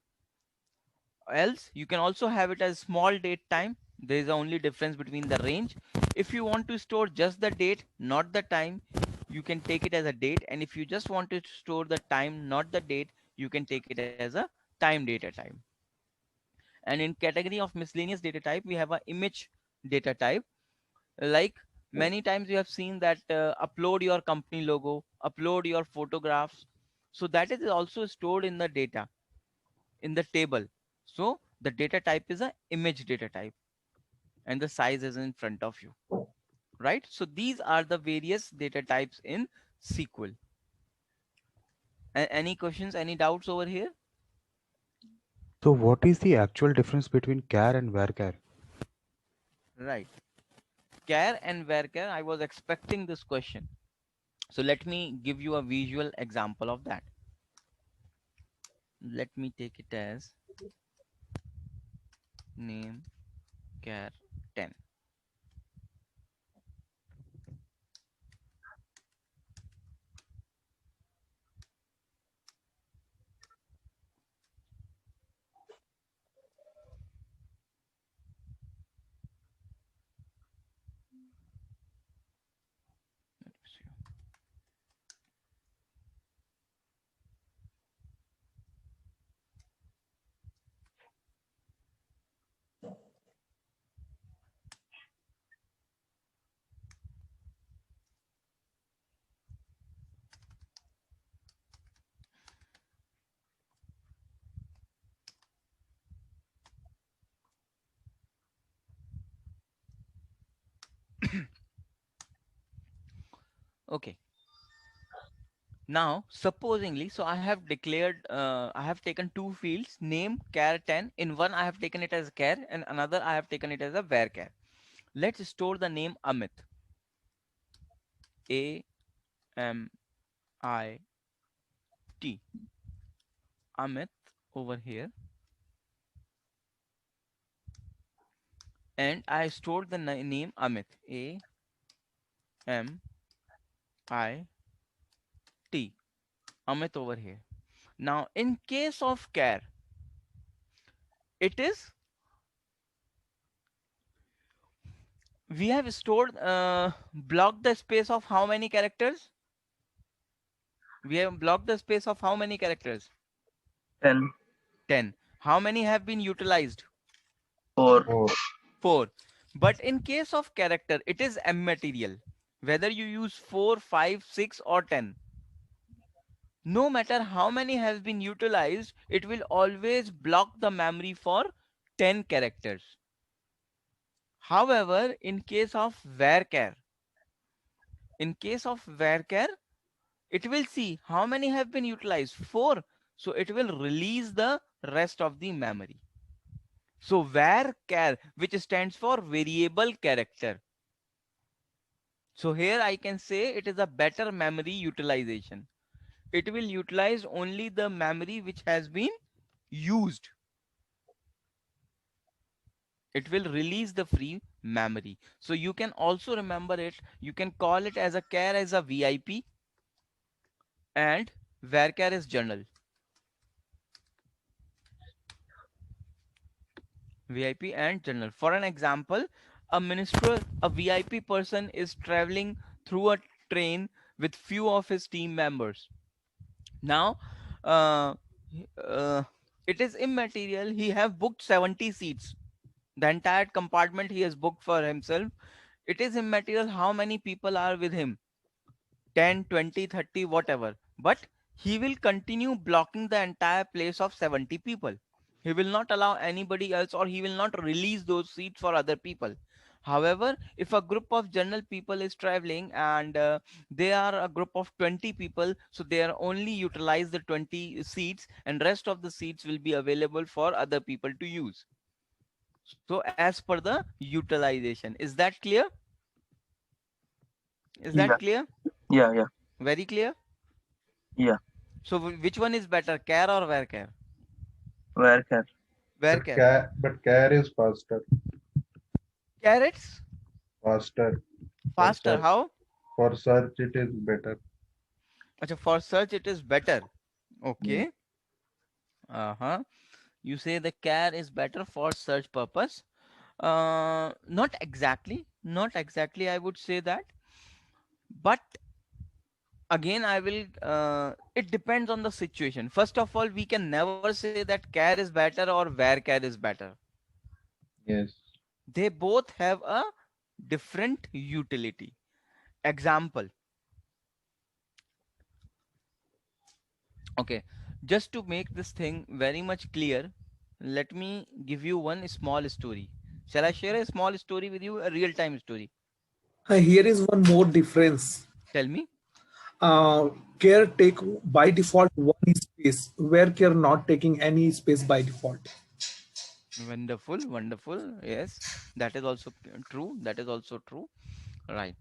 Else you can also have it as small date time. There is the only difference between the range. If you want to store just the date, not the time, you can take it as a date. And if you just want to store the time, not the date, you can take it as a time data type. And in category of miscellaneous data type, we have a image data type. Like many times you have seen that upload your company logo, upload your photographs. So that is also stored in the data, in the table. So the data type is a image data type, and the size is in front of you, right? So these are the various data types in SQL. Any questions, any doubts over here? So what is the actual difference between char and varchar? Right. Char and varchar, I was expecting this question. So let me give you a visual example of that. Let me take it as name char 10. Let me see. Okay. Now, supposingly, so I have declared, I have taken two fields, name, char 10. In one, I have taken it as char, and another, I have taken it as a varchar. Let's store the name Amit. A M I T. Amit over here. And I stored the name Amit. A M I T. Amit over here. Now, in case of char, it is we have stored blocked the space of how many characters? We have blocked the space of how many characters? 10, 10. How many have been utilized? 4. 4. But in case of character, it is immaterial. Whether you use 4, 5, 6 or 10. No matter how many has been utilized, it will always block the memory for 10 characters. However, in case of varchar, it will see how many have been utilized. 4. So it will release the rest of the memory. So varchar, which stands for variable character. So here I can say it is a better memory utilization. It will utilize only the memory which has been used. It will release the free memory. So you can also remember it. You can call it as a char as a VIP, and varchar is journal. VIP and journal. For an example, a minister, a VIP person is traveling through a train with few of his team members. Now, uh, uh, it is immaterial. He have booked 70 seats. The entire compartment he has booked for himself. It is immaterial how many people are with him. 10, 20, 30, whatever. But he will continue blocking the entire place of 70 people. He will not allow anybody else, or he will not release those seats for other people. However, if a group of general people is traveling and they are a group of 20 people, so they are only utilize the 20 seats and rest of the seats will be available for other people to use. So as per the utilization, is that clear? Is that Yeah, clear? yeah, yeah, Very clear. yeah. So which one is better, care or where care? Where can? Where care? But care is faster. Carrots Faster. For faster. search, How? for search it is better. Acha, for search it is better. Yeah. Okay. Uh-huh. You say the care is better for search purpose. Not exactly. Not exactly, I would say that. But again, I will, it depends on the situation. First of all, we can never say that care is better or where care is better. Yes. They both have a different utility. Example. Okay, just to make this thing very much clear, let me give you one small story. Shall I share a small story with you, a real time story? Here is one more difference. Tell me. Uh, Care take by default one space, where care not taking any space by default. Wonderful, wonderful. Yes, that is also true. That is also true. Right.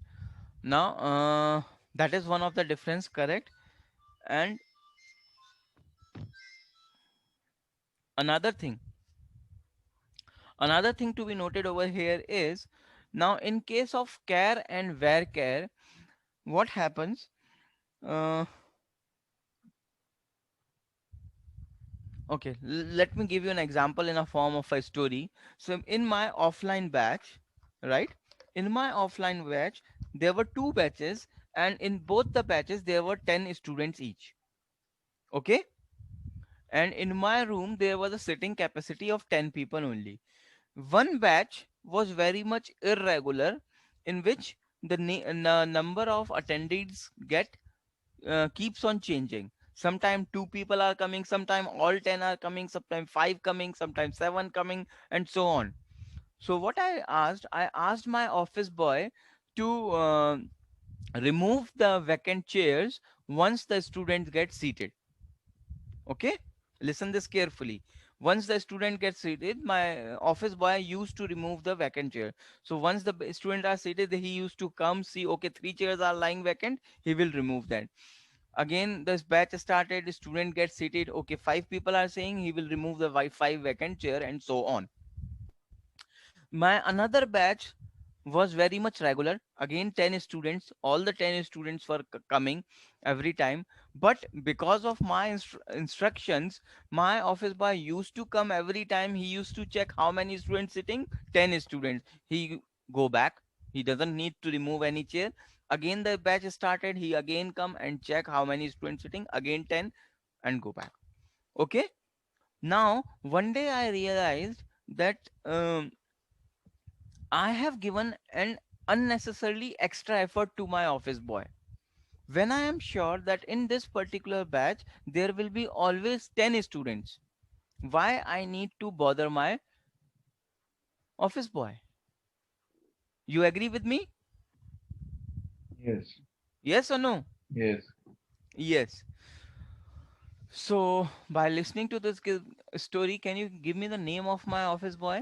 Now, that is one of the difference, correct? And another thing, another thing to be noted over here is, now in case of care and where care, what happens? Uh, Okay, let me give you an example in a form of a story. So in my offline batch, right? In my offline batch, there were two batches, and in both the batches, there were 10 students each. Okay? And in my room, there was a sitting capacity of 10 people only. One batch was very much irregular, in which the number of attendees get keeps on changing. Sometimes two people are coming, sometimes all 10 are coming, sometimes five coming, sometimes seven coming, and so on. So what I asked my office boy to remove the vacant chairs once the students get seated. Okay, listen this carefully. Once the student gets seated, my office boy used to remove the vacant chair. So once the student are seated, he used to come see, okay, three chairs are lying vacant, he will remove that. Again, this batch started, student gets seated, okay, five people are saying, he will remove the five vacant chair, and so on. My another batch was very much regular. Again, 10 students, all the 10 students were coming every time. But because of my instructions, my office boy used to come every time. He used to check how many students sitting. 10 students, he go back. He doesn't need to remove any chair. Again the batch started, he again come and check how many students sitting, again 10, and go back. Okay. Now one day I realized that I have given an unnecessarily extra effort to my office boy. When I am sure that in this particular batch there will be always 10 students, why I need to bother my office boy? You agree with me? Yes. Yes or no? Yes. Yes. So by listening to this story, can you give me the name of my office boy?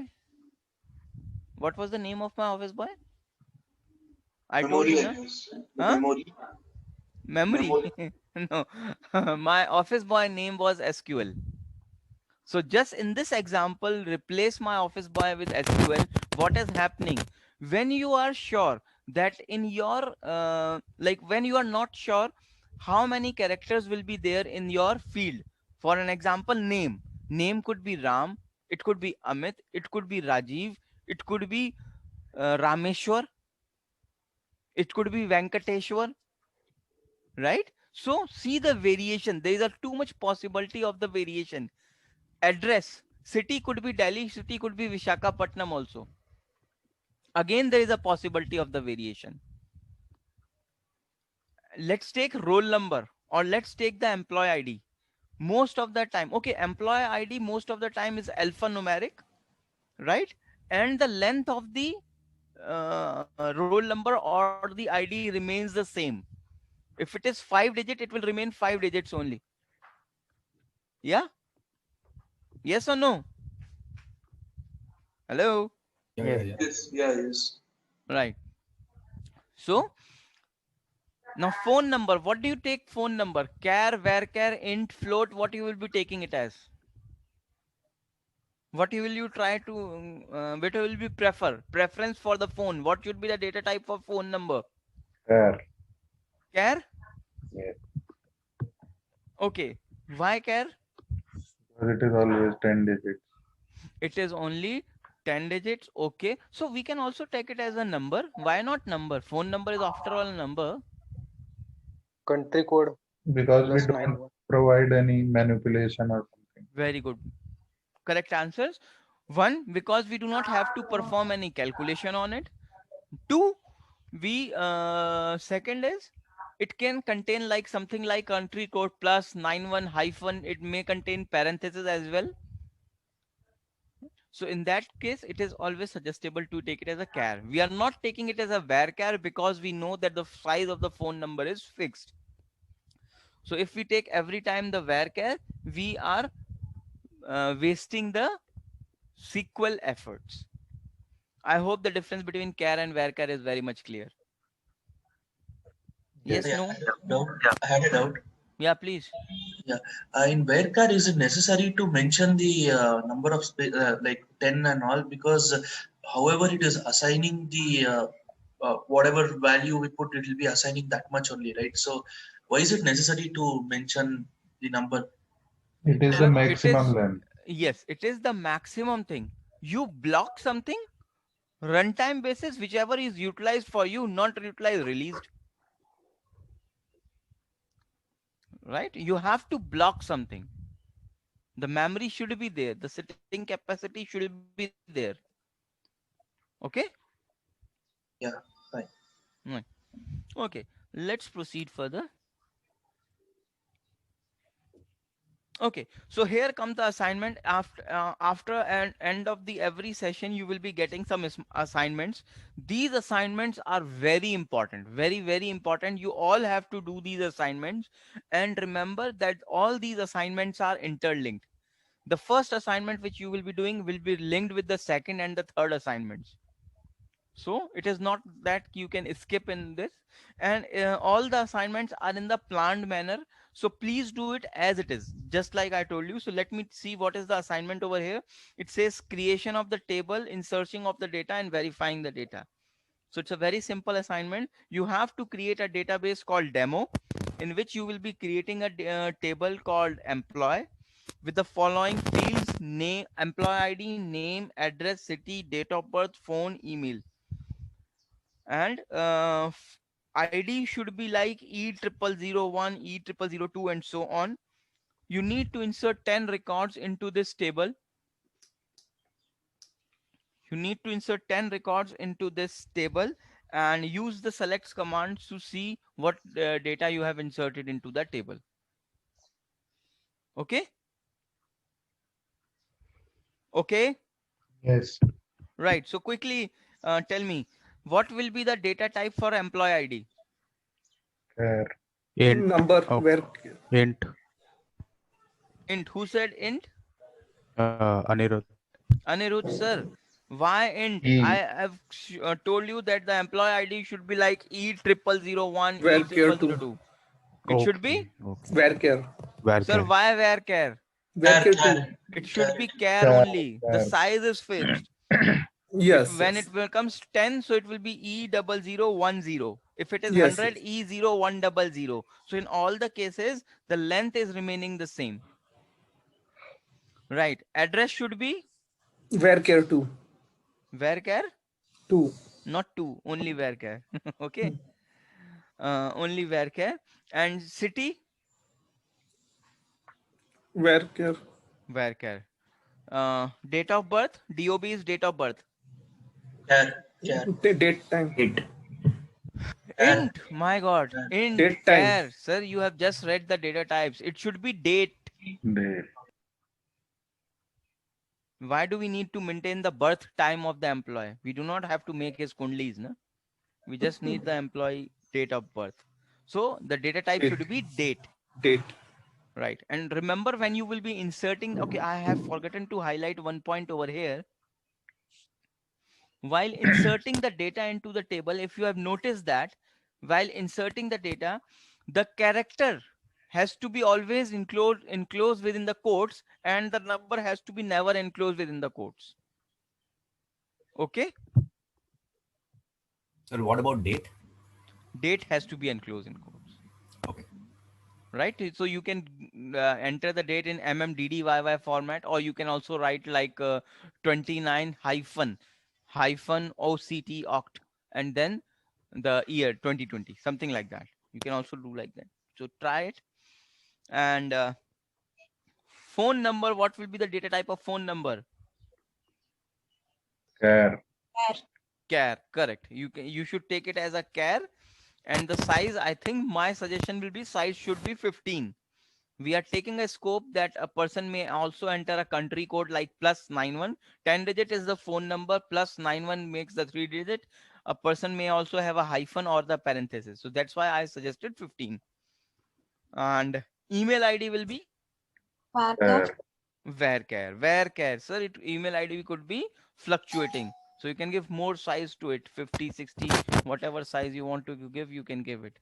What was the name of my office boy? I told you, Memory, I na? guess. Huh? Memory. Memory. Memory. No. My office boy name was SQL. So just in this example, replace my office boy with SQL. What is happening? When you are sure that in your, like when you are not sure how many characters will be there in your field. For an example, name. Name could be Ram, it could be Amit, it could be Rajiv, it could be Rameshwar, it could be Venkateshwar, right? So see the variation. There is a too much possibility of the variation. Address, city could be Delhi, city could be Vishakhapatnam also. Again, there is a possibility of the variation. Let's take roll number, or let's take the employee ID. Most of the time, okay, employee ID most of the time is alphanumeric, right? And the length of the roll number or the ID remains the same. If it is 5 digit, it will remain 5 digits only. Yeah? Yes or no? Hello? Yeah. Yes, yeah, yes. Right. So now phone number, what do you take phone number? Char, varchar, int, float, what you will be taking it as? What will you try to, what will be preference for the phone? What should be the data type for phone number? Char. Char? Yeah. Okay. Why char? Because it is always 10 digits. It is only 10 digits. Okay. So we can also take it as a number. Why not number? Phone number is after all a number. Country code Because we plus don't 91. provide any manipulation or something. Very good. Correct answers. One, because we do not have to perform any calculation on it. Two, we second is it can contain like something like country code plus 91 hyphen. It may contain parentheses as well. So in that case, it is always suggestible to take it as a char. We are not taking it as a varchar because we know that the size of the phone number is fixed. So if we take every time the varchar, we are wasting the SQL efforts. I hope the difference between char and varchar is very much clear. Yes, Yeah, no? I had a doubt. Yeah, please. Yeah, in varchar, is it necessary to mention the number of like 10 and all? Because however it is assigning the whatever value we put, it will be assigning that much only, right? So why is it necessary to mention the number? It is the maximum length. Yes, it is the maximum thing. You block something, runtime basis, whichever is utilized for you, not utilized, released. Right? You have to block something. The memory should be there. The sitting capacity should be there. Okay? Yeah, fine. Right. Okay, let's proceed further. Okay, so here comes the assignment. After an end of the every session, you will be getting some assignments. These assignments are very important, very important. You all have to do these assignments, and remember that all these assignments are interlinked. The first assignment which you will be doing will be linked with the second and the third assignments. So it is not that you can skip in this, and all the assignments are in the planned manner. So please do it as it is, just like I told you. So let me see what is the assignment over here. It says creation of the table, inserting of the data, and verifying the data. So it's a very simple assignment. You have to create a database called demo, in which you will be creating a table called employee with the following fields: name, employee ID, name, address, city, date of birth, phone, email. And ID should be like E0001, E0002, and so on. You need to insert 10 records into this table. You need to insert 10 records into this table and use the select command to see what data you have inserted into the table. Okay? Okay? Yes. Right. So quickly tell me, what will be the data type for employee ID? Char. Int. Number where Int. Int. Who said int? Anirudh. Anirudh sir. Why int? E. I have told you that the employee ID should be like E0001, Varchar E0002. It should be varchar. Sir, why varchar? Varchar It should be char Char, only. The char. size is fixed. Yes. When it becomes 10, so it will be E0010. If it is Yes, 100, E0100. So in all the cases, the length is remaining the same. Right. Address should be Varchar 2. varchar 2. Not 2, only varchar. Okay. Only varchar. And city Varchar. varchar. Date of birth, DOB is date of birth. Date time. Int, my god, int, Date time. char. Sir, you have just read the data types. It should be date. Date. Why do we need to maintain the birth time of the employee? We do not have to make his kundlis, no? We just need the employee date of birth. So the data type Date. should be date. Date. Right. And remember, when you will be inserting, okay, I have forgotten to highlight one point over here. While inserting the data into the table, if you have noticed that while inserting the data, the character has to be always enclosed within the quotes, and the number has to be never enclosed within the quotes. Okay. And what about date? Date has to be enclosed in quotes. Okay. Right. So you can enter the date in MMDDYY format, or you can also write like 29 hyphen OCT oct, and then the year 2020, something like that. You can also do like that. So try it. And phone number, what will be the data type of phone number? Char. Char, correct. You should take it as a char. And the size, I think my suggestion will be size should be 15. We are taking a scope that a person may also enter a country code like +91. 10 digit is the phone number, +91 makes the 3 digit. A person may also have a hyphen or the parenthesis. So that's why I suggested 15. And email ID will be varchar. Sir, email ID could be fluctuating. So you can give more size to it, 50, 60, whatever size you want to give, you can give it.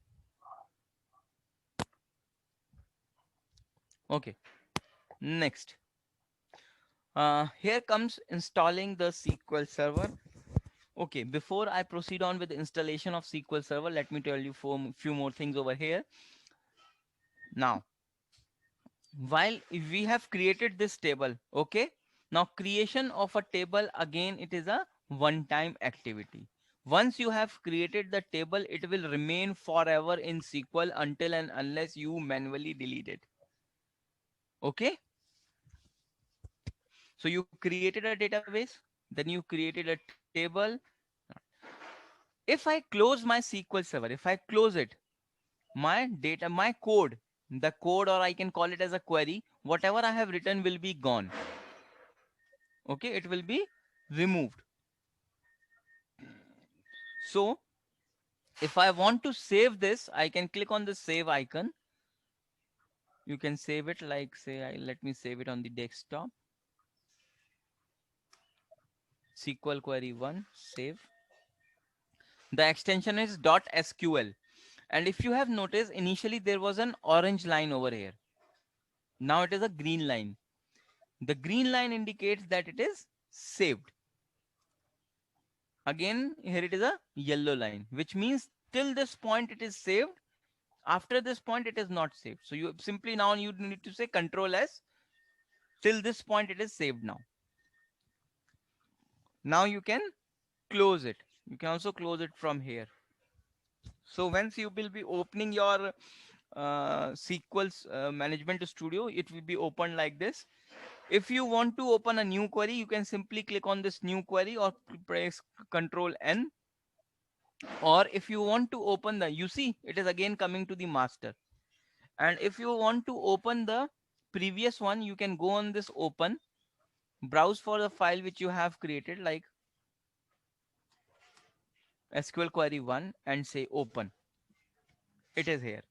Okay. Next. Here comes installing the SQL Server. Okay, before I proceed on with the installation of SQL Server, let me tell you few more things over here. Now, while we have created this table, okay, now creation of a table, again, it is a one-time activity. Once you have created the table, it will remain forever in SQL until and unless you manually delete it. Okay. So you created a database, then you created a table. If I close my SQL Server, if I close it, my data, my code, the code, or I can call it as a query, whatever I have written will be gone. Okay, it will be removed. So if I want to save this, I can click on the save icon. You can save it like, say, let me save it on the desktop. SQL query 1, save. The extension is .sql. And if you have noticed, initially there was an orange line over here. Now it is a green line. The green line indicates that it is saved. Again, here it is a yellow line, which means till this point it is saved. After this point, it is not saved. So you simply now you need to say Control S. Till this point, it is saved now. Now you can close it. You can also close it from here. So once you will be opening your SQL Management Studio, it will be opened like this. If you want to open a new query, you can simply click on this new query or press Control N. Or if you want to open the, you see, it is again coming to the master. And if you want to open the previous one, you can go on this open, browse for the file which you have created, like SQL query 1, and say open. It is here.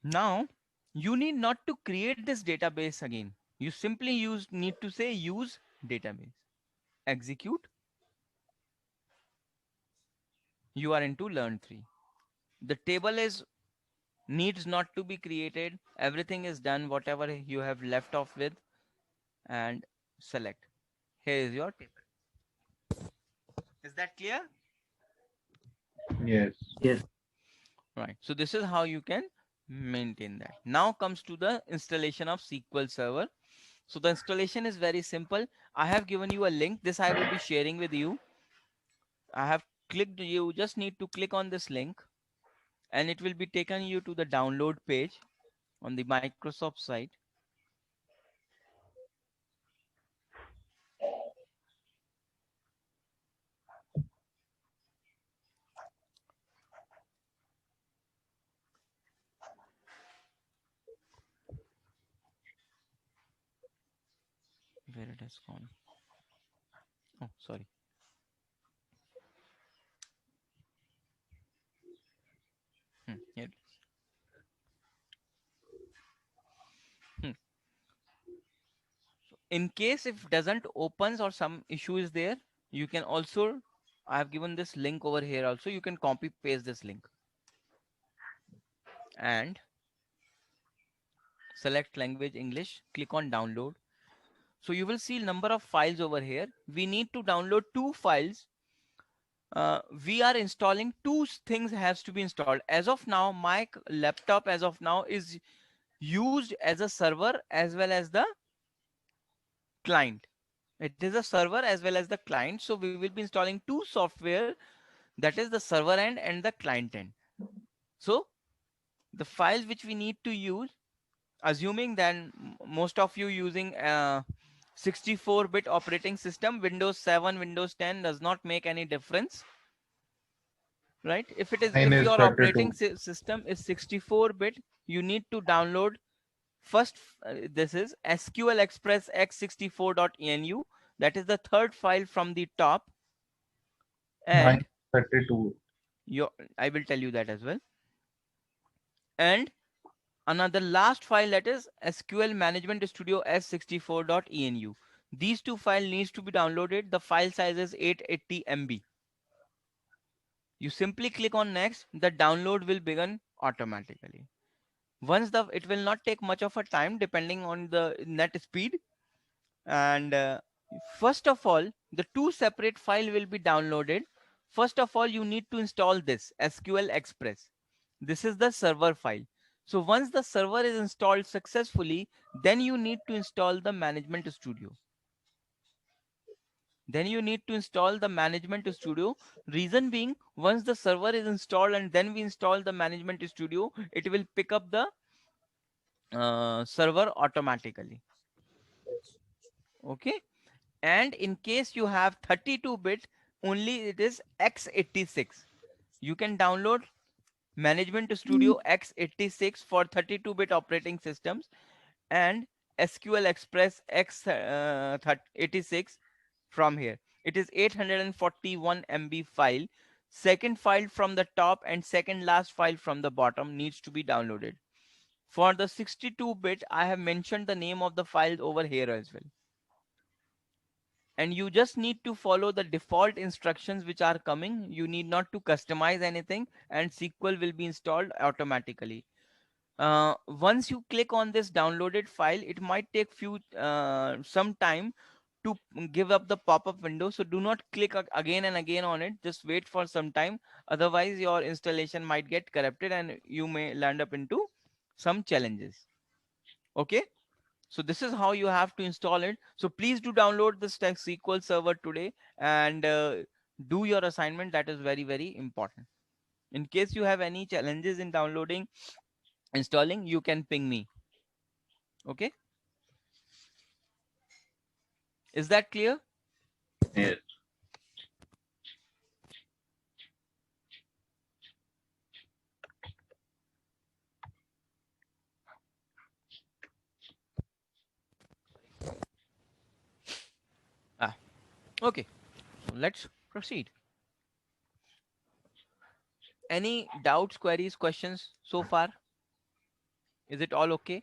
Now you need not to create this database again. You simply need to say use database. Execute. You are into learn 3. The table is needs not to be created. Everything is done, whatever you have left off with, and select. Here is your table. Is that clear? Yes. Yes. Right. So this is how you can maintain that. Now comes to the installation of SQL Server. So the installation is very simple. I have given you a link. This I will be sharing with you. I have clicked, you just need to click on this link and it will be taken you to the download page on the Microsoft site. where it has gone. Oh, sorry. Here it is. In case if doesn't opens or some issue is there, you can also, I have given this link over here also, you can copy paste this link and select language English, click on download. So you will see number of files over here. We need to download 2 files. We are installing 2 things has to be installed. As of now, my laptop as of now is used as a server as well as the client. It is a server as well as the client. So we will be installing 2 software, that is the server end and the client end. So the files which we need to use, assuming then most of you using 64-bit operating system, Windows 7, Windows 10 does not make any difference, right? If it is, Mine if is your operating 32. system is 64-bit, you need to download first, this is SQL Express x64.enu. That is the third file from the top. Mine And 32. I will tell you that as well. And another last file, that is SQL Management Studio s64.enu. These 2 files needs to be downloaded. The file size is 880 MB. You simply click on next, the download will begin automatically. Once it will not take much of a time depending on the net speed. And first of all, the 2 separate file will be downloaded. First of all, you need to install this SQL Express. This is the server file. So once the server is installed successfully, then you need to install the Management Studio. Then you need to install the Management Studio. Reason being, once the server is installed and then we install the Management Studio, it will pick up the server automatically. Okay. And in case you have 32-bit, only it is x86. You can download Management Studio x86 for 32-bit operating systems and SQL Express x86 from here. It is 841 MB file. Second file from the top and second last file from the bottom needs to be downloaded. For the 62-bit, I have mentioned the name of the files over here as well. And you just need to follow the default instructions which are coming. You need not to customize anything, and SQL will be installed automatically. Once you click on this downloaded file, it might take some time to give up the pop-up window. So do not click again and again on it. Just wait for some time. Otherwise, your installation might get corrupted and you may land up into some challenges. Okay. So this is how you have to install it. So please do download this SQL server today and do your assignment. That is very, very important. In case you have any challenges in downloading, installing, you can ping me. Okay. Is that clear? Yes. Okay. So let's proceed. Any doubts, queries, questions so far? Is it all okay?